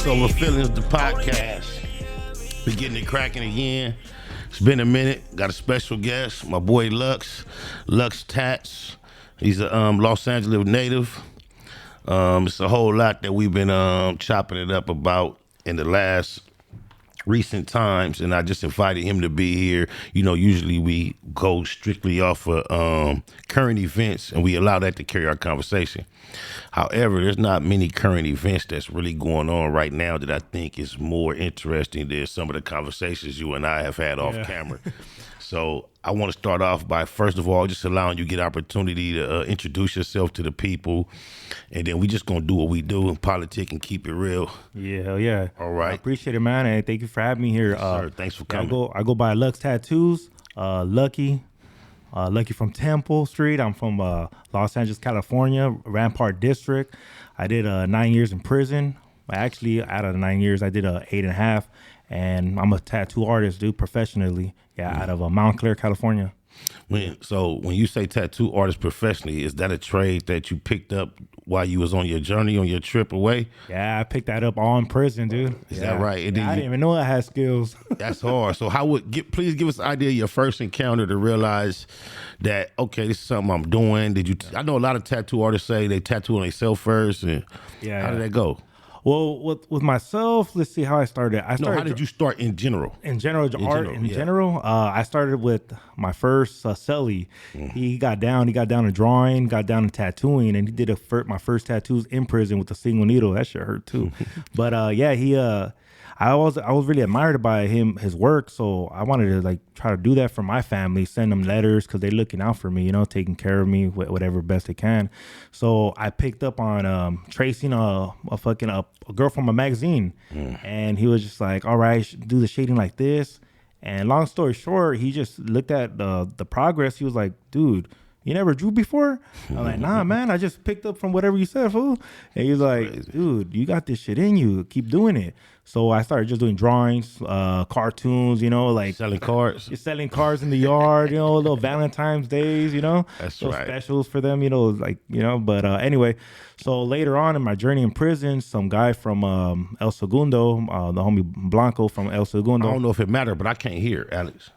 Factz Ova Feelinz, the podcast. We getting it cracking again. It's been a minute. Got a special guest, my boy Luxx Tattoo. He's a Los Angeles native. It's a whole lot that we've been chopping it up about in the last recent times, and I just invited him to be here. You know, usually we go strictly off of current events, and we allow that to carry our conversation. However, there's not many current events that's really going on right now that I think is more interesting than some of the conversations you and I have had off camera. So I want to start off by, first of all, just allowing you to get opportunity to introduce yourself to the people, and then we just going to do what we do in politics and keep it real. Yeah, hell yeah. All right. I appreciate it, man, and thank you for having me here. Yes, sir. Thanks for coming. I go by Luxx Tattoos, Lucky from Temple Street. I'm from Los Angeles, California, Rampart District. I did 9 years in prison. Actually, out of the 9 years, I did 8.5, and I'm a tattoo artist, dude, professionally. Yeah, out of Montclair, California. When you say tattoo artist professionally, is that a trade that you picked up while you was on your journey, on your trip away? Yeah, I picked that up all in prison, dude. Is that right? And I didn't even know I had skills. That's hard. So please give us an idea of your first encounter to realize that, okay, this is something I'm doing. I know a lot of tattoo artists say they tattoo on themselves first, and how did that go? Well, with myself, let's see how I started. How did you start in general? In general, I started with my first cellie. He got down to drawing, got down to tattooing, and he did my first tattoos in prison with a single needle. That shit hurt too. But I was really admired by his work, so I wanted to try to do that for my family, send them letters because they're looking out for me, taking care of me, whatever best they can. So I picked up on tracing a girl from a magazine, and he was just like, all right, do the shading like this. And long story short, he just looked at the progress. He was like, dude, you never drew before? I'm like, nah, man, I just picked up from whatever you said, fool. And he was like, dude, you got this shit in you. Keep doing it. So I started just doing drawings, cartoons, selling cards. You're selling cards in the yard, little Valentine's days, That's little right. specials for them, But anyway, so later on in my journey in prison, some guy from El Segundo, the homie Blanco from El Segundo. I don't know if it mattered, but I can't hear, Alex.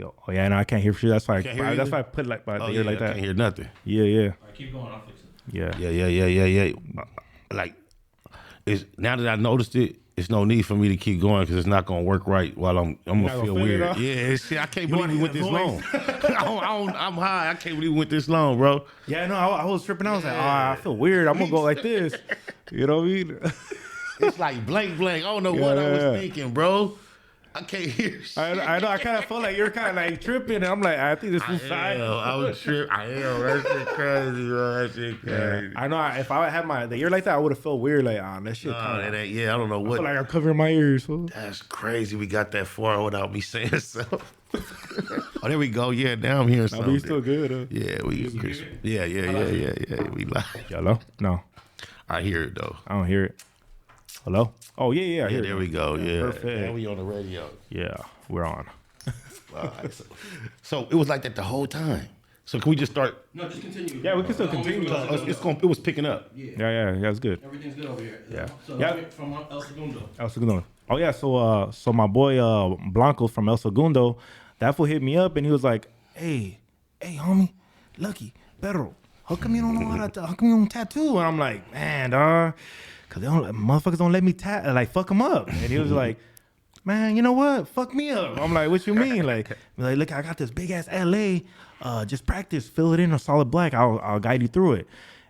Oh yeah, no, I can't hear for sure. That's why I put it by the ear like that. I can't hear nothing. Yeah. All right, keep going. I'll fix it. Yeah. Now that I noticed it, it's no need for me to keep going because it's not gonna work right while I'm gonna feel weird. Yeah, I can't believe we went this long. I'm high. I can't believe we went this long, bro. Yeah, no, I was tripping. I was like, I feel weird. I'm gonna go like this. You know what I mean? It's like blank. I don't know what I was thinking, bro. I can't hear shit. I know. I kind of felt like you're kind of tripping. And I'm like, I think this was side. I was tripping. I am. That shit crazy, bro. That shit crazy. I know. If I had the ear like that, I would have felt weird. Like, that shit. I don't know what. I feel like I'm covering my ears. Fool. That's crazy. We got that far without me saying so. Oh, there we go. Yeah, now I'm hearing something. We still good. Huh? Yeah, We live. Hello? No. I hear it though. I don't hear it. Hello? Oh, yeah. I hear there we go. Yeah. Perfect. Now we on the radio. Yeah, we're on. All right. So it was like that the whole time. So can we just start? No, just continue. Yeah, we can still continue. It was picking up. Yeah, it's good. Everything's good over here. Yeah. So from El Segundo. El Segundo. Oh yeah, so my boy Blanco from El Segundo, that fool hit me up and he was like, hey, homie, Lucky, Perro, how come you don't tattoo? And I'm like, man, dawg. Cause motherfuckers don't let me fuck them up. And he was like, man, you know what? Fuck me up. I'm like, what you mean? Like, look, I got this big ass LA. Just practice, fill it in a solid black. I'll guide you through it.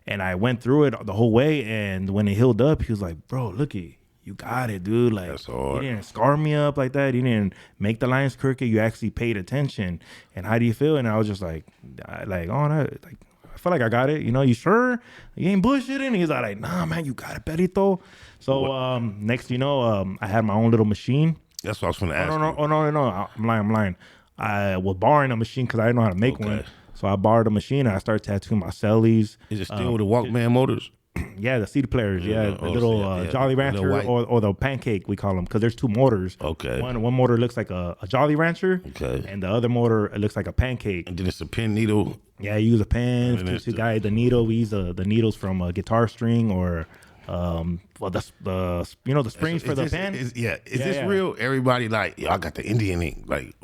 And I went through it the whole way. And when it healed up, he was like, bro, looky, you got it, dude. Like, that's hard. You didn't scar me up like that. You didn't make the lines crooked. You actually paid attention. And how do you feel? And I was just like, I feel like I got it. You sure? You ain't bullshitting? He's like, nah, man, you got it, Perito. So next, I had my own little machine. That's what I was going to ask. No. I'm lying. I was borrowing a machine because I didn't know how to make one. So I borrowed a machine and I started tattooing my cellies. Is it still with the Walkman motors? Yeah, the CD players. Yeah, the little Jolly Rancher or the pancake, we call them, because there's two motors. Okay. One motor looks like a Jolly Rancher. Okay. And the other motor, it looks like a pancake. And then it's a pen needle. Yeah, you use a pen to guide the needle. We use the needles from a guitar string or Well, the springs for the pen. Is this real? Everybody like, yo, I got the Indian ink. Like,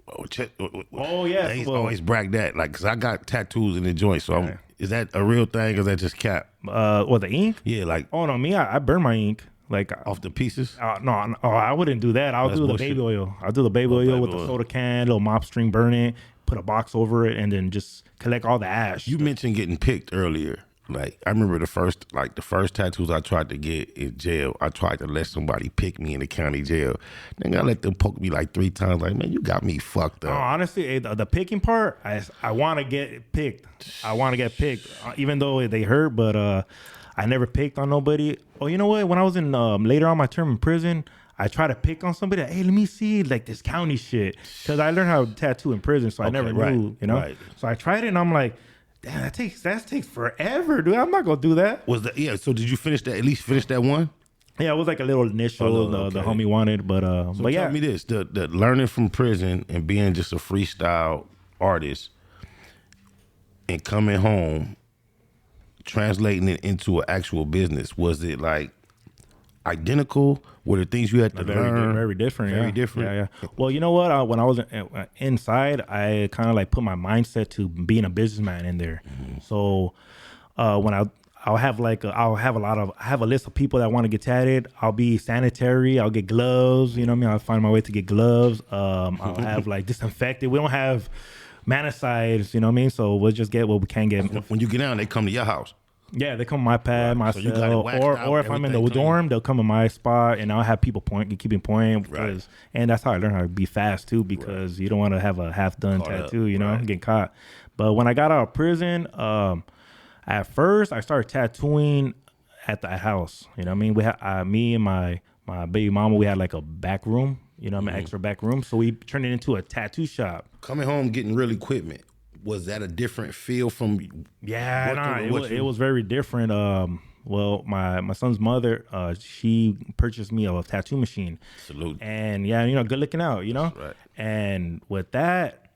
oh yeah, they always brag that. Like, cause I got tattoos in the joint. So is that a real thing? Or is that just cap? What, the ink? Yeah, like. Oh no, me, I burn my ink. Like off the pieces? No, I wouldn't do that. I'll do the baby oil. I'll do the baby oil with the soda can, little mop string, burn it, put a box over it, and then just collect all the ash. You mentioned getting picked earlier. Like, I remember the first tattoos I tried to get in jail, I tried to let somebody pick me in the county jail. Then I let them poke me like 3 times. Like, man, you got me fucked up. Oh, honestly, the picking part, I want to get picked. I want to get picked, even though they hurt, but I never picked on nobody. Oh, you know what? When I was in later on my term in prison, I tried to pick on somebody. Hey, let me see like this county shit, because I learned how to tattoo in prison, so I never knew, you know. Right. So I tried it, and I'm like, damn, that takes forever, dude. I'm not gonna do that. So did you finish that? At least finish that one? Yeah, it was like a little initial the homie wanted, but yeah. Tell me this: the learning from prison and being just a freestyle artist, and coming home, translating it into an actual business, was it like identical? Were the things you had to learn very different? Very different. Yeah. Well, you know what? When I was inside, I kind of like put my mindset to being a businessman in there. Mm-hmm. So when I have a list of people that want to get tatted. I'll be sanitary. I'll get gloves. You know what I mean? I'll find my way to get gloves. I'll have like disinfectant. We don't have manicides, you know what I mean? So we'll just get what we can get. When you get down, they come to your house. Yeah, they come to my pad, my cell, or if I'm in the dorm, they'll come in my spot, and I'll have people keeping pointing. And that's how I learned how to be fast too, because you don't want to have a half-done tattoo, you know, getting caught. But when I got out of prison, at first I started tattooing at the house. You know what I mean? We had me and my baby mama. We had like a back room. You know, an extra back room. So we turned it into a tattoo shop. Coming home, getting real equipment. Was that a different feel from? Yeah, it was very different. Well, my son's mother, she purchased me a tattoo machine. Salute. And yeah, you know, good looking out, you know. That's right. And with that,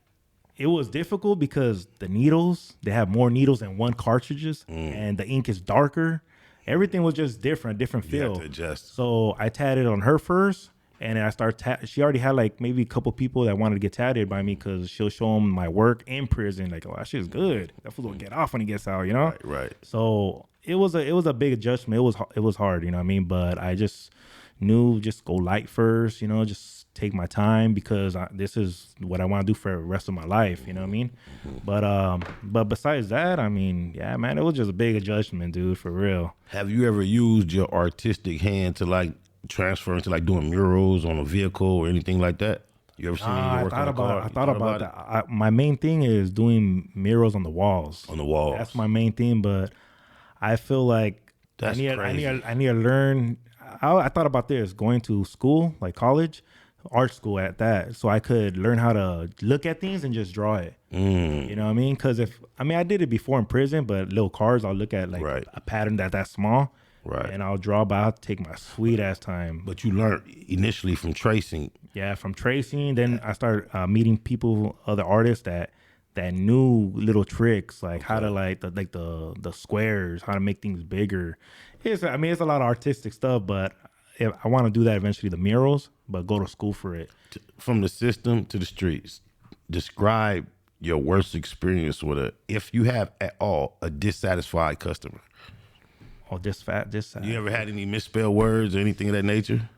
it was difficult because the needles, they have more needles than one cartridges, and the ink is darker. Everything was just different feel. You had to adjust. So I tatted on her first. And then I started. She already had like maybe a couple people that wanted to get tatted by me because she'll show them my work in prison. Like, oh, that shit's good. That fool's gonna get off when he gets out, you know. Right. So it was a big adjustment. It was hard, you know what I mean. But I just knew just go light first, you know, just take my time because this is what I want to do for the rest of my life, you know what I mean. But besides that, I mean, yeah, man, it was just a big adjustment, dude, for real. Have you ever used your artistic hand to like transfer into like doing murals on a vehicle or anything like that? You ever seen any work on a car? I thought about that. My main thing is doing murals on the walls. On the walls. That's my main thing, but I feel like I need to learn. I thought about this, going to school, like college, art school at that, so I could learn how to look at things and just draw it. You know what I mean? Because I did it before in prison, but little cards, I'll look at like a pattern that's small. Right. And I'll draw, but I'll take my sweet ass time. But you learned initially from tracing. Yeah, from tracing. Then I started meeting people, other artists that knew little tricks, like how to like the squares, how to make things bigger. It's a lot of artistic stuff, but I want to do that eventually, the murals, but go to school for it. From the system to the streets, describe your worst experience with if you have at all, a dissatisfied customer. Oh, this fat. You ever had any misspelled words or anything of that nature?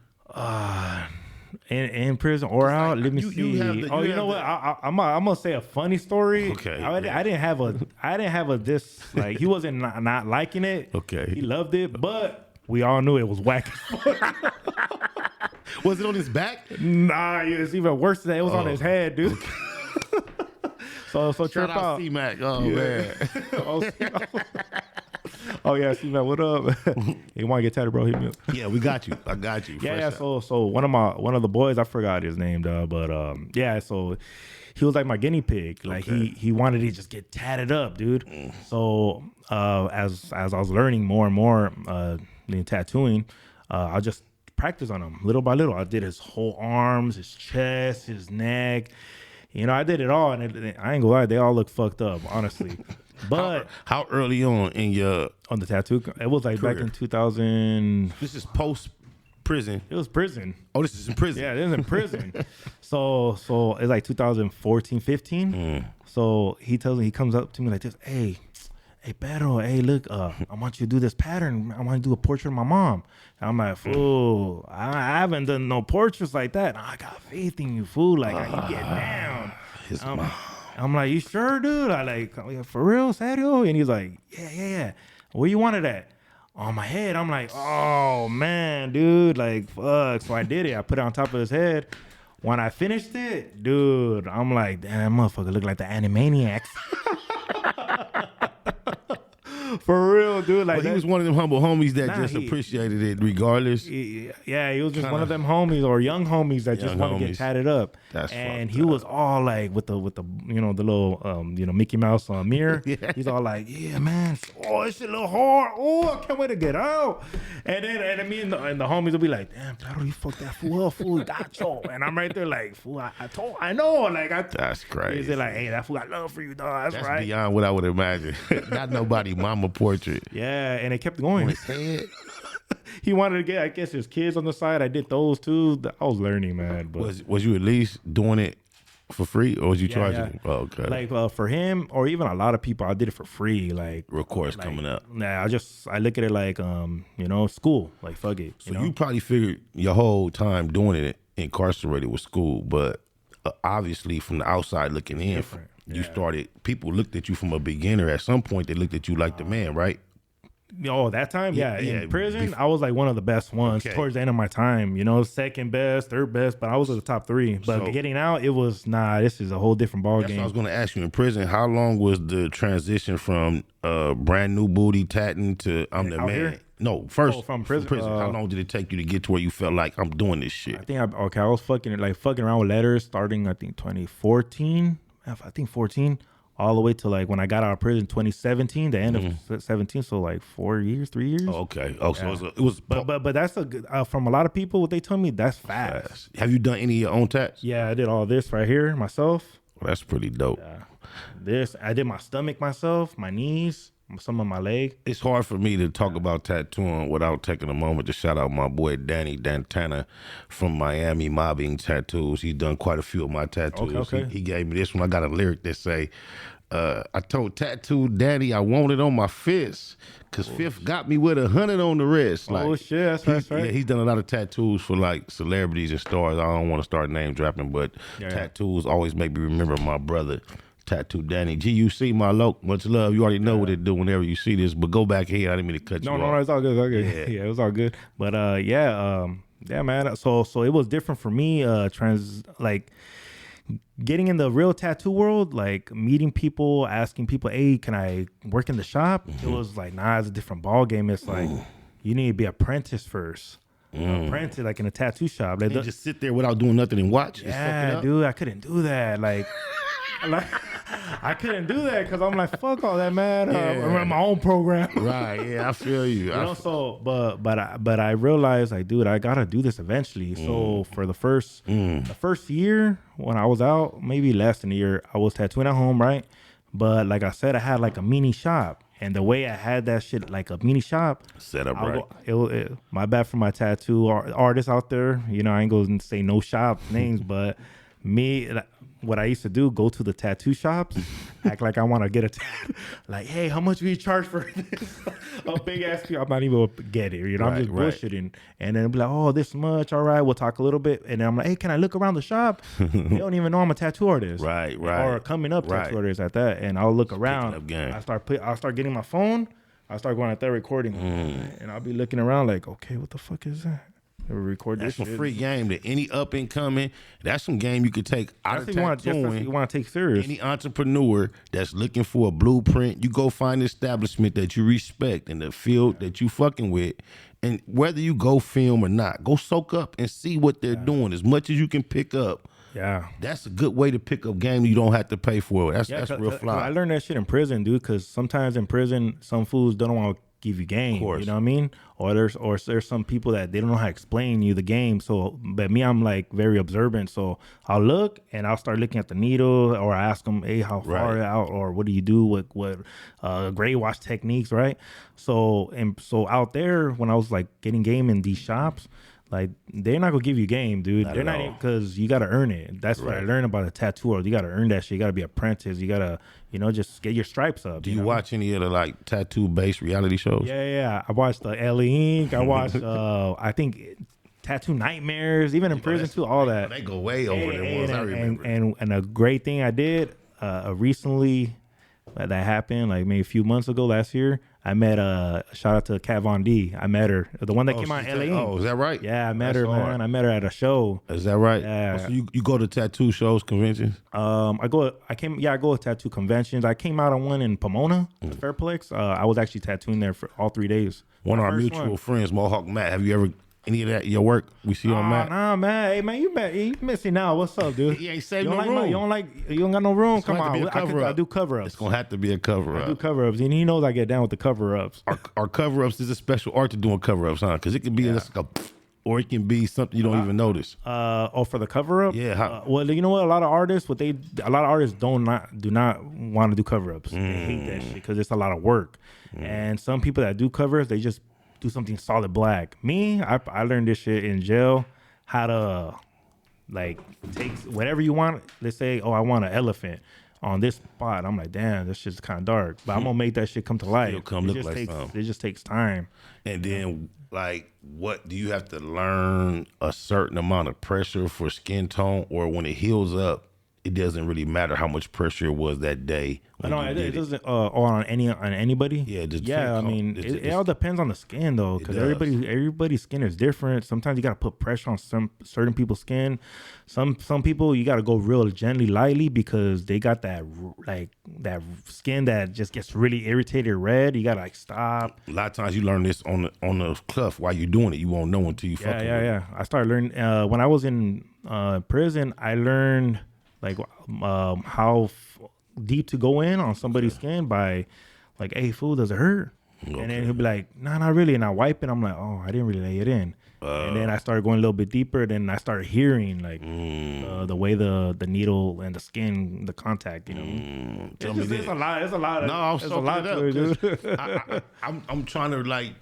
In prison or out? Let me see. You know what? I'm gonna say a funny story. Okay. I didn't have a this like he wasn't not liking it. Okay. He loved it, but we all knew it was whack. Was it on his back? Nah, it's even worse than that. It was on his head, dude. So Shout out C-Mac. Oh man. Oh yeah, C-Mac, what up? You want to get tatted, bro? Hit me up. Yeah, we got you. I got you. Yeah. So one of the boys, I forgot his name, but yeah. So he was like my guinea pig. Like he wanted to just get tatted up, dude. So as I was learning more and more in tattooing, I just practice on him little by little. I did his whole arms, his chest, his neck. You know, I did it all, and I ain't gonna lie, they all look fucked up, honestly. But how early on in your on the tattoo, it was like career? back in 2000. This is post prison. It was prison. Oh, this is in prison. Yeah, it was in prison. so it's like 2014, 15. So he comes up to me like this, hey, Pedro, hey, look, I want you to do this pattern. I want to do a portrait of my mom. And I'm like, fool, I haven't done no portraits like that. I got faith in you, fool. Like, you get down. His mom. I'm like, you sure, dude? I like, for real, serio? And he's like, yeah. Where you want it at? On my head. I'm like, oh man, dude, like fuck. So I did it. I put it on top of his head. When I finished it, dude, I'm like, damn, that motherfucker look like the Animaniacs. For real, dude. Like, he was one of them humble homies that just he appreciated it regardless. Yeah, he was just one of them homies or young homies that just want to get tatted up. That's and he was all like with the you know, the little Mickey Mouse mirror. Yeah. He's all like, yeah, man. Oh, it's a little hard. Oh, I can't wait to get out. And then me and the homies will be like, damn, Pedro, you fucked that fool up, fool. Gotcha. And I'm right there like, fool, I know. Like, that's crazy. He's like, hey, that fool got love for you, dog. That's right. Beyond what I would imagine. Not nobody mama portrait. Yeah, and it kept going. On his head. He wanted to get, I guess, his kids on the side. I did those too. I was learning, man. But was you at least doing it for free, or was you charging him? Oh, okay. Like for him, or even a lot of people, I did it for free. Like real course coming up. Nah, I look at it like school. Like fuck it. So you probably figured your whole time doing it incarcerated with school, but obviously from the outside looking in, you started. People looked at you from a beginner. At some point, they looked at you like the man, right? Oh, that time? Yeah. In prison, I was like one of the best ones towards the end of my time. You know, second best, third best, but I was at the top three. But getting out, it was, this is a whole different ball game. I was going to ask you, in prison, how long was the transition from brand new booty tatting to I'm the man? Here? No, first from prison. How long did it take you to get to where you felt like I'm doing this shit? I think I was fucking around with letters starting, I think 2014. I think 14. All the way to like when I got out of prison, 2017, the end of 17, so like 3 years. Oh, okay. Oh, so it was. But that's a good, from a lot of people, what they told me, that's fast. Have you done any of your own tats? Yeah, I did all this right here myself. Well, that's pretty dope. Yeah. I did my stomach myself, my knees, some of my leg. It's hard for me to talk about tattooing without taking a moment to shout out my boy Danny Dantana from Miami Mobbing Tattoos. He's done quite a few of my tattoos. Okay. He gave me this one. I got a lyric that say, I told Tattoo Daddy I want it on my fist because Fifth got me with 100 on the wrist. Like, shit, that's right. Yeah, he's done a lot of tattoos for like celebrities and stars. I don't want to start name dropping, but tattoos always make me remember my brother. Tattoo Danny. GUC, my Loc, much love. You already know what it do whenever you see this, but go back here. I didn't mean to cut you off. No, it's all good. Yeah, it was all good. But yeah, man. So it was different for me. Getting in the real tattoo world, like meeting people, asking people, hey, can I work in the shop? It was like, nah, it's a different ball game. It's like you need to be apprentice first. Apprentice, like in a tattoo shop. Like, just sit there without doing nothing and watch. Yeah, dude, I couldn't do that. Like I couldn't do that because I'm like, fuck all that, man. I run my own program. Right? Yeah, I feel you. But I realized, like, dude, I gotta do this eventually. So for the first year when I was out, maybe less than a year, I was tattooing at home, right? But like I said, I had like a mini shop. And the way I had that shit, like a mini shop, set up right. My bad for my tattoo artists out there. You know, I ain't gonna say no shop names, but what I used to do, go to the tattoo shops, act like I want to get a tattoo. Like, hey, how much will you charge for this? A big ass fee. I'm not even going to get it. You know, I'm just bullshitting. And then be like, oh, this much. All right, we'll talk a little bit. And then I'm like, hey, can I look around the shop? They don't even know I'm a tattoo artist. Right. Or coming up tattoo artist at that. And I'll look around. I'll start getting my phone. I'll start going at that recording. And I'll be looking around like, okay, what the fuck is that? Record that's this some free game to any up and coming. That's some game you could take out of tattooing. You want to take serious. Any entrepreneur that's looking for a blueprint, you go find an establishment that you respect in the field that you fucking with, and whether you go film or not, go soak up and see what they're doing as much as you can pick up. Yeah, that's a good way to pick up game you don't have to pay for. That's real fly. I learned that shit in prison, dude. Because sometimes in prison, some fools don't want to give you game. Of course. You know what I mean? Or there's some people that they don't know how to explain you the game. So, but me, I'm like very observant. So I'll look and I'll start looking at the needle, or I ask them, hey, how far out, or what do you do with gray wash techniques, right? So out there, when I was like getting game in these shops, like they're not gonna give you game, dude. They're not, because you gotta earn it. That's what I learned about a tattoo world. You gotta earn that shit. You gotta be apprentice. You gotta, just get your stripes up. Do you watch any of the like tattoo based reality shows? Yeah. I watched the Ellie Inc. I watched I think Tattoo Nightmares, even in prison too. All that. They go way over the ones I remember. And a great thing I did recently that happened like maybe a few months ago, last year. I met shout out to Kat Von D. I met her, the one that came out in LA. Oh, is that right? Yeah, I met her, man. I met her at a show. Is that right? Yeah. So you go to tattoo shows, conventions? I go to tattoo conventions. I came out on one in Pomona, Fairplex. I was actually tattooing there for all 3 days. One of our mutual friends, Mohawk Matt. Have you ever any of that in your work we see on Matt? Nah, man. Hey, man, you missing out. What's up, dude? He ain't saving no room. You don't got no room. Come on, I do cover ups. It's gonna have to be a cover up. I do cover ups, and he knows I get down with the cover ups. Our cover ups is a special art to doing cover ups, huh? Because it can be just like or it can be something you don't even notice. For the cover up? Yeah. Well, you know what? A lot of artists do not want to do cover ups. They hate that shit because it's a lot of work. And some people that do covers, they just do something solid black. Me, I learned this shit in jail, how to like take whatever you want. Let's say, I want an elephant on this spot. I'm like, damn, this shit's kind of dark, but I'm gonna make that shit come to life. It just takes time. And then, like, what do you have to learn a certain amount of pressure for skin tone, or when it heals up, it doesn't really matter how much pressure it was that day. No, it doesn't. on anybody. Yeah, I mean, it all depends on the skin though, because everybody's skin is different. Sometimes you gotta put pressure on certain people's skin. Some people you gotta go real gently, lightly, because they got that skin that just gets really irritated, red. You gotta like stop. A lot of times you learn this on the cuff while you're doing it. You won't know until you fuck with it. Yeah. I started learning when I was in prison. I learned like how deep to go in on somebody's skin by like, hey, fool, does it hurt? Okay. And then he'll be like, nah, not really. And I wipe it. I'm like, oh, I didn't really lay it in. And then I started going a little bit deeper. Then I started hearing like the way the needle and the skin, the contact, It's a lot. It's a lot. No, I'm so lot to it, dude. I'm trying to like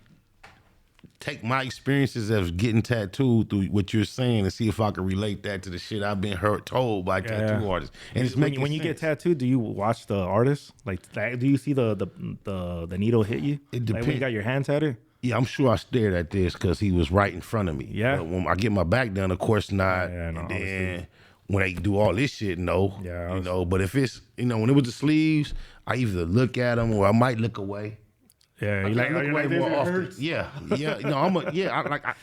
take my experiences of getting tattooed through what you're saying and see if I can relate that to the shit I've been told by tattoo artists. And it's making when you get tattooed, do you watch the artist? Like, do you see the needle hit you? It depends. Like when you got your hand tatted? Yeah, I'm sure I stared at this because he was right in front of me. Yeah. But when I get my back done, of course not. Yeah, no, and then when they do all this shit, no. Yeah. But if it's, when it was the sleeves, I either look at them or I might look away. Yeah, you like more often. Yeah.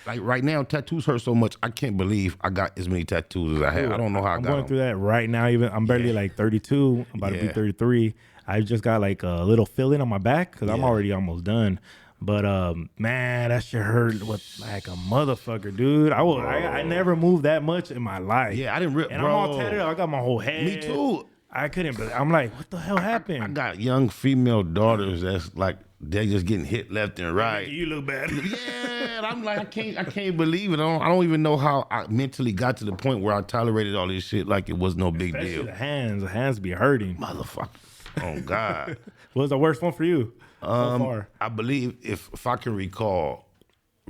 Like right now, tattoos hurt so much. I can't believe I got as many tattoos as I have. I don't know how I got them. I'm going through that right now. Even I'm barely like 32. I'm about to be 33. I just got like a little filling on my back because I'm already almost done. But man, that shit hurt like a motherfucker, dude. I never moved that much in my life. Yeah, I didn't rip, and I'm all tatted up. I got my whole head. Me too. I couldn't believe. I'm like, what the hell happened? I got young female daughters that's like they just getting hit left and right. You look bad. Yeah, and I'm like, I can't believe it. I don't even know how I mentally got to the point where I tolerated all this shit like it was no big Especially deal. The hands be hurting. Motherfucker. Oh God. What was the worst one for you so far? I believe if I can recall,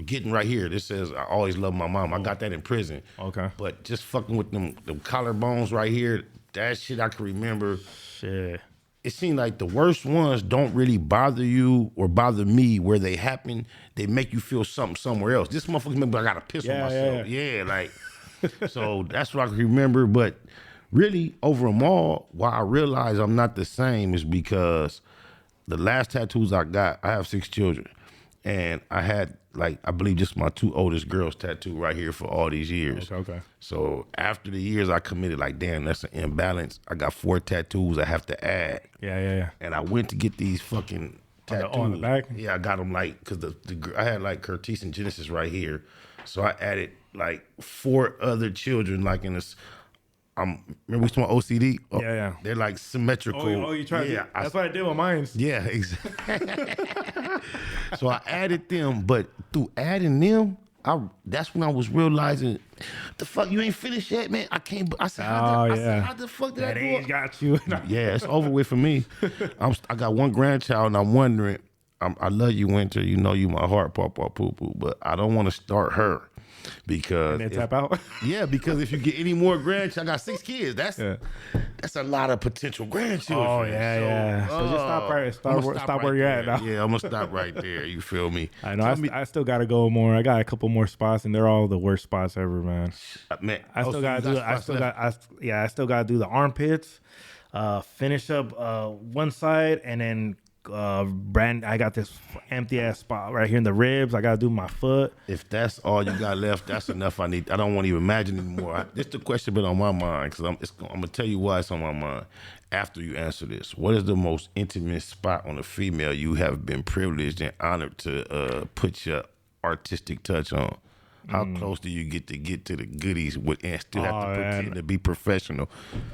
getting right here, this says I always love my mom. I got that in prison. Okay. But just fucking with them collarbones right here, that shit I can remember. Shit. It seemed like the worst ones don't really bother you or bother me where they happen. They make you feel something somewhere else. This motherfucker remember I got to piss on myself. Yeah, like, so that's what I can remember. But really, over them all, why I realize I'm not the same is because the last tattoos I got, I have 6 children. And I had, like, I believe just my 2 oldest girls tattooed right here for all these years. Okay. So after the years I committed, like, damn, that's an imbalance. I got 4 tattoos I have to add. Yeah. And I went to get these fucking tattoos. On the back? Yeah, I got them, like, because I had, like, Curtis and Genesis right here. So I added, like, 4 other children, like, in this. Remember we talking about OCD? Oh, yeah. They're like symmetrical. Oh, you tried? Yeah, that's what I did with mine. Yeah, exactly. So I added them, but through adding them, that's when I was realizing, the fuck, you ain't finished yet, man. I can't. I said, how the fuck did that I do age it? got you. Yeah, it's over with for me. I got one grandchild, and I'm wondering. I love you, Winter. You know you my heart, poo poo. But I don't want to start her because and then tap out. Yeah, because if you get any more grandchildren, I got 6 kids. That's a lot of potential grandchildren. Oh yeah. So just stop where you're at now. Yeah, I'm gonna stop right there. You feel me? I know. I still gotta go more. I got a couple more spots, and they're all the worst spots ever, man. Man, I still gotta do the armpits, finish up one side, and then I got this empty ass spot right here in the ribs. I gotta do my foot. If that's all you got left, that's enough. I don't want to even imagine anymore. This the question been on my mind because I'm gonna tell you why it's on my mind after you answer this. What is the most intimate spot on a female you have been privileged and honored to put your artistic touch on? How close do you get to the goodies and still have to pretend to be professional?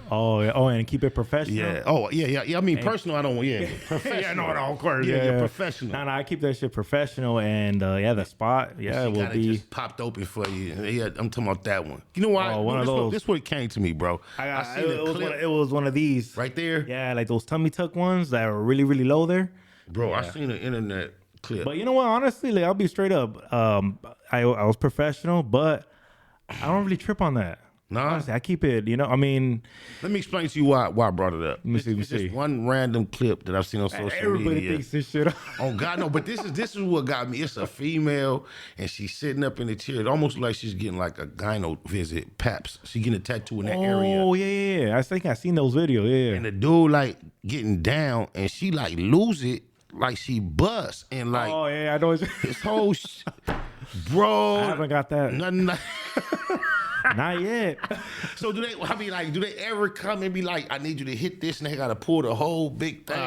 And keep it professional. Yeah. I mean, personal. I don't want. Yeah, professional. of course. Yeah, professional. No, I keep that shit professional, and the spot. Yeah, it will be just popped open for you. Yeah, I'm talking about that one. You know why? One of those. This is what it came to me, bro. It was one of these right there. Yeah, like those tummy tuck ones that are really, really low there. Bro, I seen the internet clip. But you know what? Honestly, like, I'll be straight up. I was professional, but I don't really trip on that. Nah. Honestly, I keep it, I mean. Let me explain to you why I brought it up. Let me see. Just one random clip that I've seen on social media. Everybody thinks this shit. Oh, God, no. But this is what got me. It's a female, and she's sitting up in the chair. It almost like she's getting like a gyno visit, PAPS. She's getting a tattoo in that area. Oh, yeah. I think I seen those videos, yeah. And the dude, like, getting down, and she, like, lose it. Like she bust and like I know this whole bro. I haven't got that. Nothing. Not yet. So do they ever come and be like, I need you to hit this, and they gotta pull the whole big thing?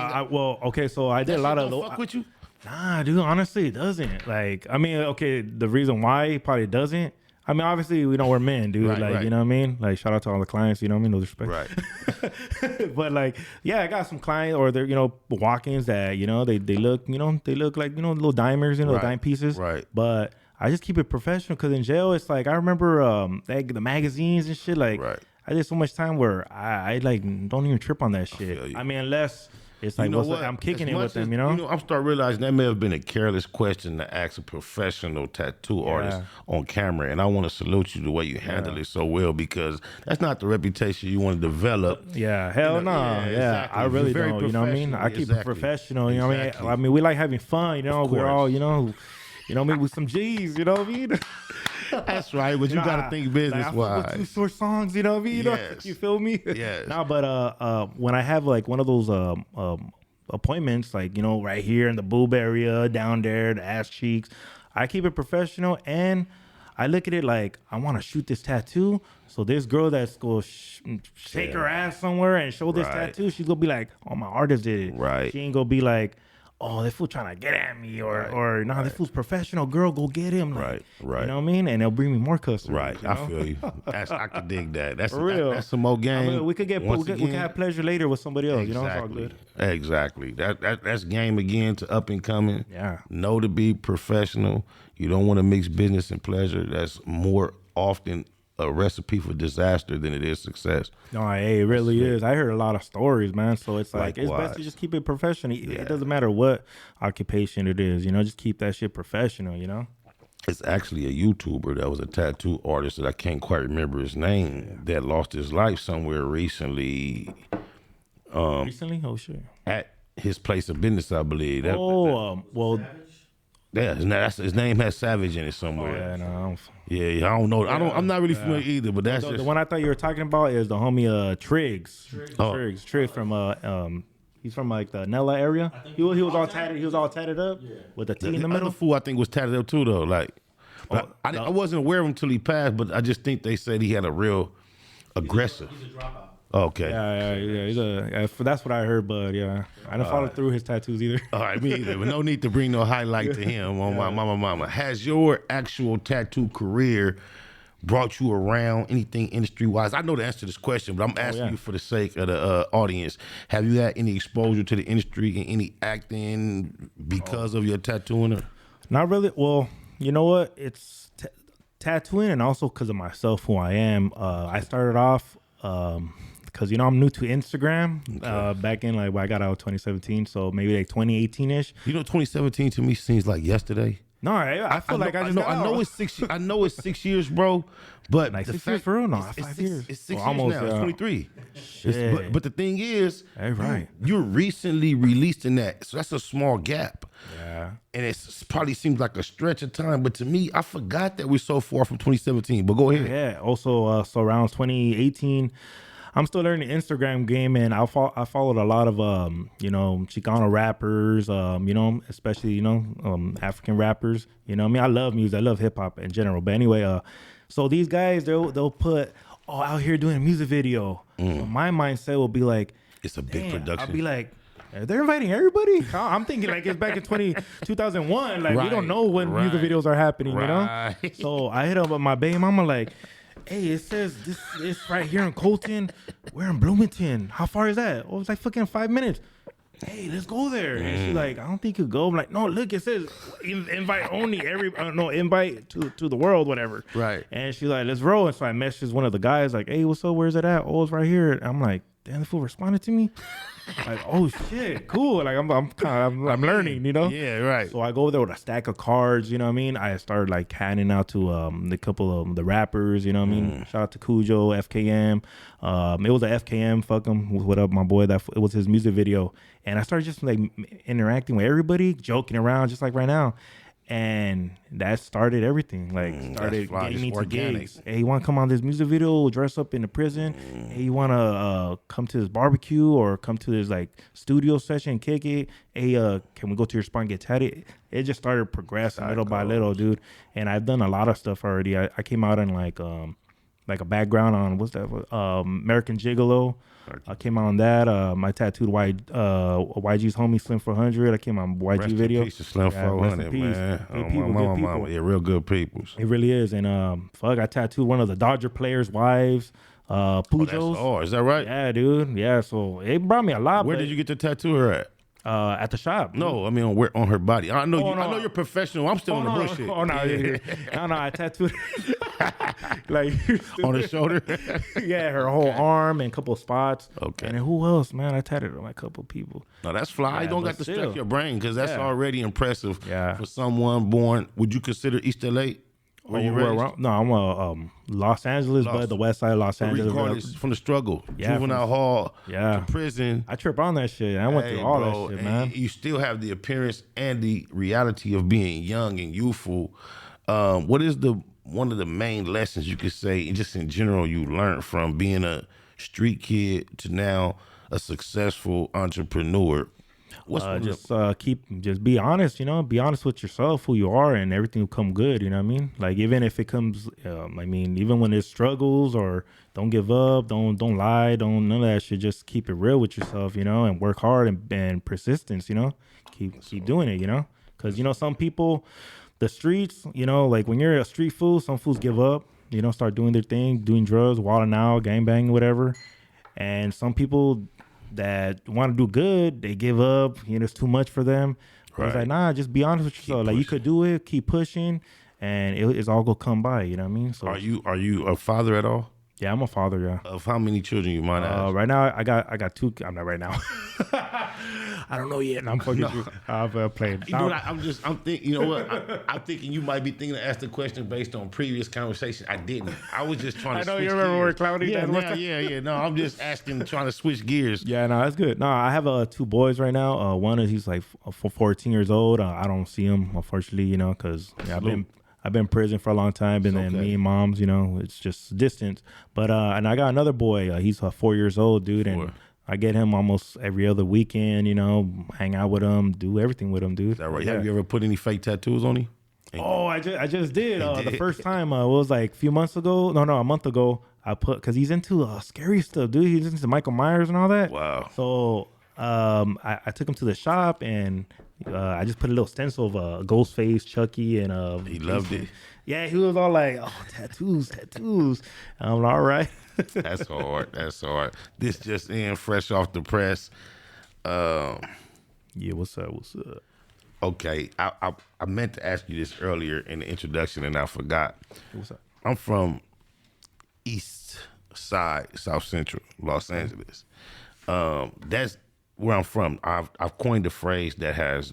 So I did a lot of those. Fuck with you? Nah, dude. Honestly, it doesn't. Like, I mean, okay. The reason why it probably doesn't. I mean, obviously, we're men, dude. Right. You know what I mean? Like, shout out to all the clients, you know what I mean? No disrespect. Right. But, like, yeah, I got some clients or they're, walk-ins that, they look, they look like, little dimers, dime pieces. Right. But I just keep it professional because in jail, it's like, I remember the magazines and shit. Like, I did so much time where I like, don't even trip on that shit. I mean, unless... It's like, I'm kicking it with them, I'm starting realizing that may have been a careless question to ask a professional tattoo artist on camera. And I want to salute you the way you handle it so well because that's not the reputation you want to develop. Yeah, hell no. Exactly. I really don't, you know what I mean? I keep it professional, you know what I mean? I mean, we like having fun, we're all, with some G's, you know what I mean? That's right, but you got to think business-wise. Like, 2 short songs, you know what I mean? Yes. You feel me? Yes. No, but when I have like one of those appointments, like, right here in the boob area, down there, the ass cheeks, I keep it professional and I look at it like, I want to shoot this tattoo. So this girl that's going to shake her ass somewhere and show this tattoo, she's going to be like, oh, my artist did it. Right. She ain't going to be like, oh, this fool trying to get at me, or this fool's professional. Girl, go get him. Like, right. You know what I mean? And they'll bring me more customers. Right, I feel you. I could dig that. That's for real. That's some more game. I mean, we can have pleasure later with somebody else. Exactly. It's all good. Exactly. That's game again to up and coming. Yeah. Know to be professional. You don't want to mix business and pleasure. That's more often a recipe for disaster than it is success. No, it really is. I heard a lot of stories, man. So it's like, it's best to just keep it professional. It doesn't matter what occupation it is, just keep that shit professional, It's actually a YouTuber that was a tattoo artist that I can't quite remember his name that lost his life somewhere recently. Recently? Oh, shit. At his place of business, I believe. Yeah, his name has Savage in it somewhere. I don't know. I'm not really familiar either, but that's the one I thought you were talking about is the homie Triggs. Triggs from he's from like the Nella area. He was all tatted. He was all tatted up with the T in the middle. The fool I think was tatted up too though. Like, I wasn't aware of him until he passed, but I just think they said he had a real aggressive. He's a dropout. Okay. Yeah. That's what I heard, but yeah, I didn't follow through his tattoos either. All right, me either. But no need to bring no highlight to him on my mama. Has your actual tattoo career brought you around, anything industry-wise? I know the answer to this question, but I'm asking you for the sake of the audience. Have you had any exposure to the industry and any acting because of your tattooing? Or? Not really. Well, you know what? It's tattooing, and also because of myself, who I am. I started off because, you know, I'm new to Instagram back in, like, when I got out 2017, so maybe like 2018-ish. You know, 2017 to me seems like yesterday. No, I feel like I know it's 6 years. I know it's 6 years, bro. But like 6 years for real? No, 5 years. It's 6 years almost, now. It's 23. But the thing is, right. You're recently released in that, so that's a small gap. Yeah. And it probably seems like a stretch of time, but to me, I forgot that we're so far from 2017. But go ahead. Yeah. Also, so around 2018. I'm still learning the Instagram game, and I followed a lot of you know, Chicano rappers, you know, especially, you know, African rappers. You know, I mean, I love music, I love hip hop in general. But anyway, so these guys, they'll put out here doing a music video. So my mindset will be like, it's a big production. I'll be like, they're inviting everybody. I'm thinking like it's back in 2001. Like we don't know when music videos are happening, you know. So I hit up with my baby mama like, hey, it says this is right here in Colton. We're in Bloomington. How far is that? Oh, it's like fucking 5 minutes. Hey, let's go there. And she's like, I don't think you go. I'm like, no, look, it says invite only. Invite to the world, whatever. Right. And she's like, let's roll. And so I messaged one of the guys like, hey, what's up? Where's it at? Oh, it's right here. And I'm like, damn, the fool responded to me. Like, oh shit, cool. Like I'm learning, you know? Yeah, right. So I go over there with a stack of cards, you know what I mean? I started like handing out to the couple of the rappers, you know what I mean? Shout out to Cujo, FKM. It was a FKM, fuck him, what up, my boy? It was his music video. And I started just like interacting with everybody, joking around, just like right now. And that started everything. Like started getting me to gigs. Hey, you want to come on this music video? Dress up in the prison. Hey, you want to come to this barbecue or come to this like studio session? Kick it. Hey, can we go to your spot and get tatted? It just started progressing little by little, dude. And I've done a lot of stuff already. I came out in like a background on what's that? American Gigolo. I came out on that. I tattooed YG's homie Slim 400. I came on YG rest video. In peace to Slim 400, man. Good people. Yeah, real good people. It really is. And I tattooed one of the Dodger players' wives, Pujos. Is that right? Yeah, dude. Yeah, so it brought me a lot. Where did you get the tattoo her at? At the shop. No, I mean on her body. I know I know you're professional. I'm still on the bullshit. No, I tattooed like on the shoulder. Yeah, her whole arm and a couple of spots. Okay. And then who else, man? I tattooed on a couple of people. No, that's fly. You don't got to stretch your brain because that's already impressive. Yeah. For someone born, would you consider East LA? Where you raised? No, I'm Los Angeles, but the west side of Los Angeles. Regardless, from the struggle, juvenile hall, to prison. I trip on that shit. I went through all that shit, man. You still have the appearance and the reality of being young and youthful. What is one of the main lessons you could say, just in general, you learned from being a street kid to now a successful entrepreneur? Just be honest, you know, be honest with yourself, who you are, and everything will come good, you know what I mean? Like, even if it comes, even when there's struggles, or don't give up, don't lie, none of that shit, just keep it real with yourself, you know, and work hard and persistence, you know, keep doing it, you know, because, you know, some people, the streets, you know, like when you're a street fool, some fools give up, you know, start doing their thing, doing drugs, wilding out, gangbanging, whatever, and some people that want to do good, they give up. You know, it's too much for them. Right. It's like, nah, just be honest with yourself. Like, you could do it, keep pushing, and it's all gonna come by. You know what I mean? So, are you a father at all? Yeah, I'm a father. Yeah. Of how many children you might have? Right now, I got two. I'm not right now. I don't know yet. I'm fucking. I've played. You know what? I'm thinking. You know what? I'm thinking you might be thinking to ask the question based on previous conversation. I didn't. I was just trying to. I know switch you remember gears. where Cloudy. Yeah. No, I'm just asking, trying to switch gears. Yeah, no, that's good. No, I have two boys right now. One is he's like 14 years old. I don't see him, unfortunately, you know, because I've been in prison for a long time, and then me and mom's, you know, it's just distance. But and I got another boy. He's 4 years old, dude, and I get him almost every other weekend. You know, hang out with him, do everything with him, dude. Is that right? Yeah. Have you ever put any fake tattoos on him? Oh, I just did. The first time it was like a few months ago. No, a month ago. I put, because he's into scary stuff, dude. He's into Michael Myers and all that. Wow. So I took him to the shop and I just put a little stencil of Ghostface, Chucky, and He loved it. Yeah, he was all like, "Oh, tattoos." I'm all right. That's hard. That's hard. This just in, fresh off the press. Yeah, what's up? Okay, I meant to ask you this earlier in the introduction and I forgot. What's up? I'm from East Side, South Central, Los Angeles. That's where I'm from. I've coined a phrase that has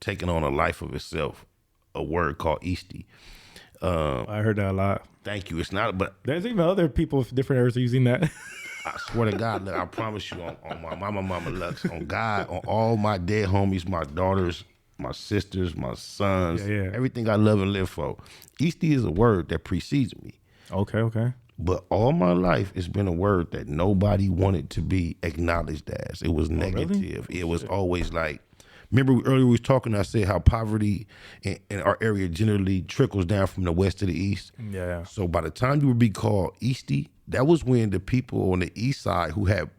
taken on a life of itself, a word called Eastie. I heard that a lot. Thank you. It's not, but There's even other people with different areas using that. I swear to God, look, I promise you on my mama Luxx, on God, on all my dead homies, my daughters, my sisters, my sons, everything I love and live for. Eastie is a word that precedes me. Okay. But all my life, it's been a word that nobody wanted to be acknowledged as. It was negative. Really? It was always like, remember earlier we was talking, I said how poverty in our area generally trickles down from the west to the east. Yeah. So by the time you would be called Eastie, that was when the people on the east side who had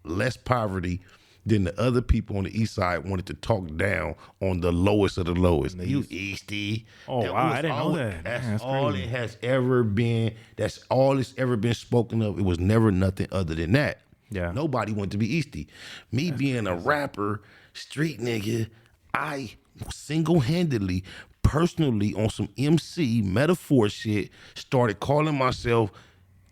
less poverty than the other people on the east side wanted to talk down on the lowest of the lowest. You Eastie. Oh, wow, I didn't know that. That's all all it has ever been. That's all it's ever been spoken of. It was never nothing other than that. Yeah. Nobody wanted to be Eastie. Me being a rapper, street nigga, I single-handedly, personally, on some MC metaphor shit, started calling myself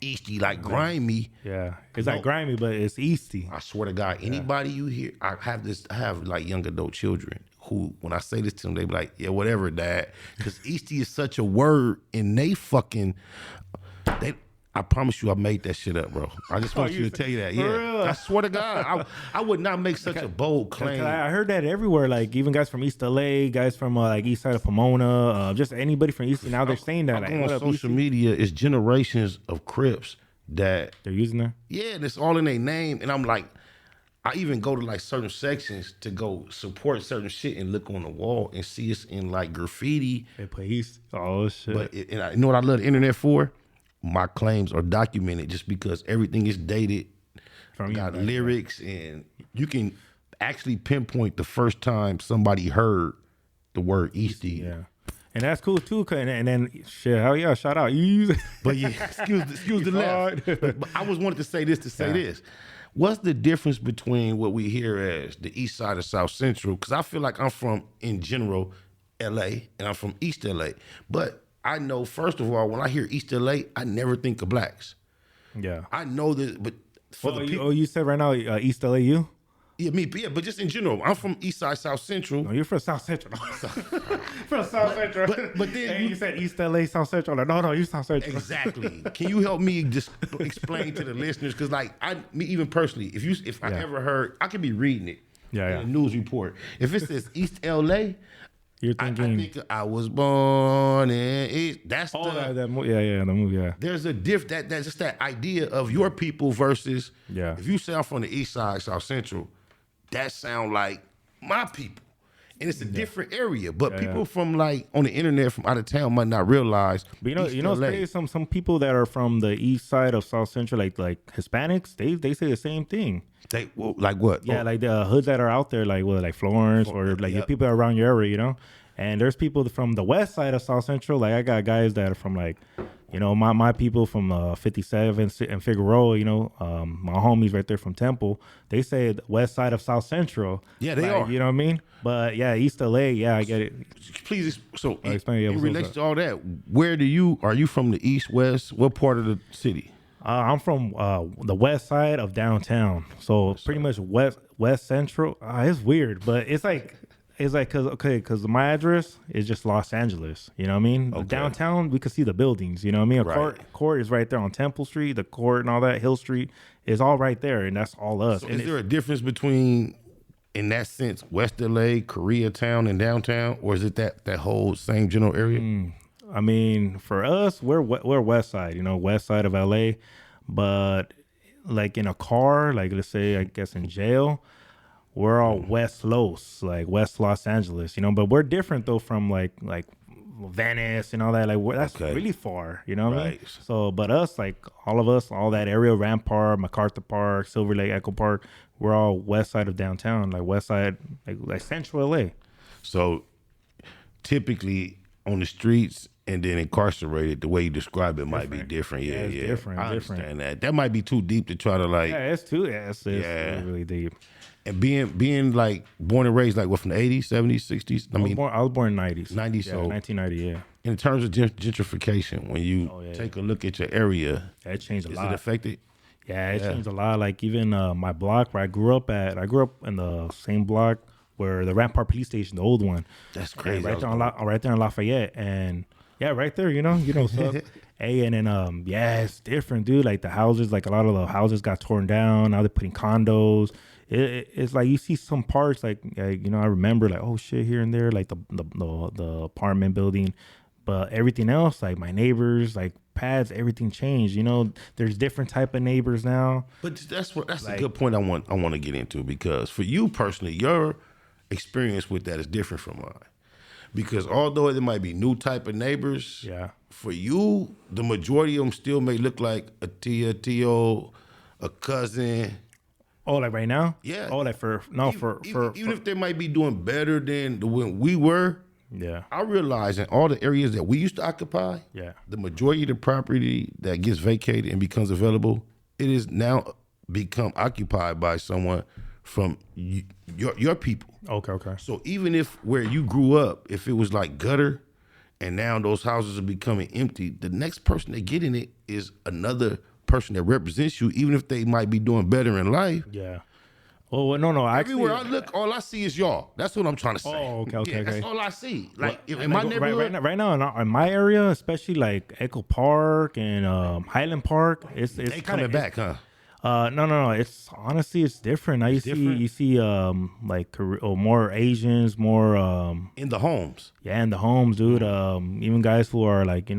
Eastie, like grimy. Yeah. It's like grimy, but it's Eastie. I swear to God, anybody you hear, I have like young adult children who, when I say this to them, they be like, yeah, whatever, dad. Because Eastie is such a word and I promise you I made that shit up, bro. I just want you to tell you that. Yeah. real? I swear to God, I would not make such a bold claim. I heard that everywhere, like even guys from East LA, guys from like East Side of Pomona, just anybody from East. Now they're saying that. I'm Like, on what up, social Eastie? media, it's generations of Crips that, They're using that. yeah, and it's all in their name. And I'm like, I even go to like certain sections to go support certain shit and look on the wall and see it's in like graffiti. They put East. Oh shit. But you know what I love the internet for? My claims are documented just because everything is dated. From Got you, lyrics, and you can actually pinpoint the first time somebody heard the word Eastie. Yeah. And that's cool too. And then shit, hell yeah, shout out. But yeah, excuse the left. But I was wanted to say this this. What's the difference between what we hear as the East Side of South Central? Because I feel like I'm from, in general, LA, and I'm from East LA. But I know, first of all, when I hear East LA, I never think of blacks. Yeah. I know that, but for the people, you said right now East LA, you? yeah, but just in general, I'm from East Side, South Central. No, you're from South Central. From South Central. But then you said East LA, South Central. Like, no, you South Central. Exactly. Can you help me just explain to the listeners? Because like me even personally, if I ever heard, I could be reading it in a news report. If it says East LA, You're I thinking. think I was born in East. That's Oh, the the movie, yeah. there's a that's just that idea of your people versus if you say I'm from the East Side, South Central, that sound like my people. And it's a different area. But people from like on the internet from out of town might not realize. But you know East it's LA. crazy. Some people that are from the East Side of South Central, like Hispanics, they say the same thing. Like what? Yeah, like the hoods that are out there, like like Florence or like the people around your area, you know. And there's people from the West Side of South Central. Like I got guys that are from like, you know, my people from 57 and Figueroa. You know, my homies right there from Temple. They say the West Side of South Central. Yeah, they are. You know what I mean? But yeah, East LA. Yeah, I get it. Please, so explain, in relation to all that, are you from the East, West? What part of the city? I'm from the West Side of downtown, so pretty much West Central. It's weird, but it's like because my address is just Los Angeles. You know what I mean? Okay. Downtown, we could see the buildings. You know what I mean? Court is right there on Temple Street. The court and all that, Hill Street is all right there, and that's all us. So and is there a difference between, in that sense, West LA, Koreatown, and downtown, or is it that whole same general area? I mean, for us, we're West Side. You know, West Side of LA, but like in a car, like let's say, I guess in jail, we're all West Los, like West Los Angeles, you know, but we're different though from like Venice and all that. Like that's really far, you know what I mean? Right. So, but us, like all of us, all that area, Rampart, MacArthur Park, Silver Lake, Echo Park, we're all west side of downtown, like west side, like central LA. So typically on the streets and then incarcerated, the way you describe it might be different. Yeah, it's different. I understand that. That might be too deep to try to like. Yeah, it's too. Yeah, it's really deep. And being like born and raised like what from the 80s, 70s, 60s. I was born in 90s. 90s. Yeah, so 1990. Yeah. In terms of gentrification, when you take a look at your area, it changed a lot. Is it affected? Yeah, it changed a lot. Like even my block where I grew up in the same block where the Rampart Police Station, the old one. That's crazy. Right there in Lafayette, and right there, you know what's up. Hey, and then it's different, dude. Like the houses, like a lot of the houses got torn down. Now they're putting condos. It's like you see some parts, like I remember like, oh shit, here and there, like the apartment building, but everything else, like my neighbors, like pads, everything changed. There's different type of neighbors now. But that's like, a good point I want to get into, because for you personally, your experience with that is different from mine. Because although there might be new type of neighbors, for you, the majority of them still may look like a tia, tio, a cousin. Oh, like right now? Yeah. Oh, like even if they might be doing better than when we were. Yeah. I realize in all the areas that we used to occupy, the majority of the property that gets vacated and becomes available, it is now become occupied by someone from your people. Okay. So even if where you grew up, if it was like gutter and now those houses are becoming empty, the next person that get in it is another person that represents you, even if they might be doing better in life. Yeah. Oh no! Everywhere I look, all I see is y'all. That's what I'm trying to say. Oh, okay. That's all I see. Like in my neighborhood, right now in my area, especially like Echo Park and Highland Park, it's they coming back, huh? No. It's honestly different. Now you see like more Asians, more in the homes. Yeah, in the homes, dude. Even guys who are like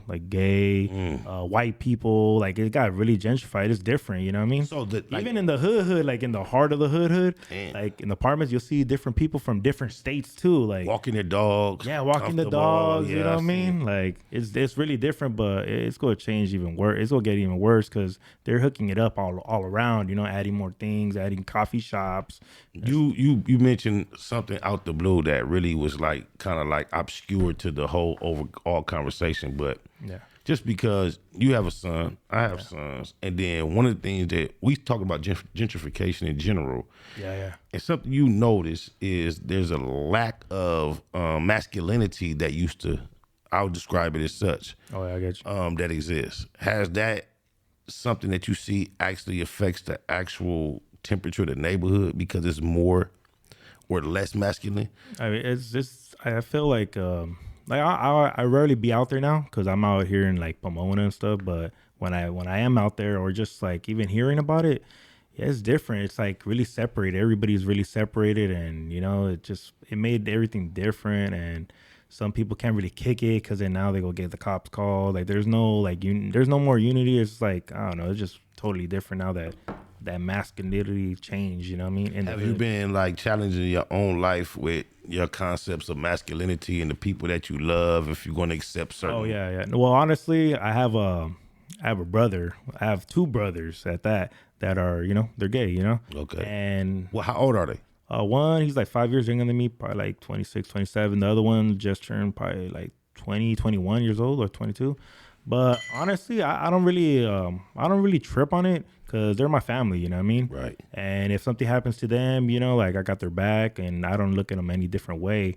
like gay, white people. Like it got really gentrified. It's different. You know what I mean? So even in the hood, like in the heart of the hood, like in the apartments, you'll see different people from different states too. Like walking their dogs. Yeah, walking the dogs. You know what I mean? Like it's really different, but it's going to change even worse. It's going to get even worse because they're hooking it up all around, adding more things, adding coffee shops. You mentioned something out the blue that really was like kind of like obscure to the whole overall conversation, but just because you have a son, I have sons, and then one of the things that we talk about gentrification in general, and something you notice is there's a lack of masculinity that used to, I would describe it as such. Oh yeah, I get you. That exists. Has that something that you see actually affects the actual temperature of the neighborhood because it's more or less masculine? I mean, it's just, I feel like I rarely be out there now because I'm out here in like Pomona and stuff. But when I am out there or just like even hearing about it, it's different. It's like really separated. Everybody's really separated, and it made everything different. And some people can't really kick it because then now they go get the cops called. Like there's no there's no more unity. It's like, I don't know. It's just totally different now that masculinity changed. You know what I mean? Have you been like challenging your own life with your concepts of masculinity and the people that you love? If you're going to accept certain. Oh yeah. Well, honestly, I have a brother. I have two brothers at that are they're gay. Okay. And well, how old are they? One, he's like 5 years younger than me, probably like 26, 27. The other one just turned probably like 20, 21 years old or 22. But honestly, I don't really trip on it because they're my family, you know what I mean? Right. And if something happens to them, like I got their back and I don't look at them any different way.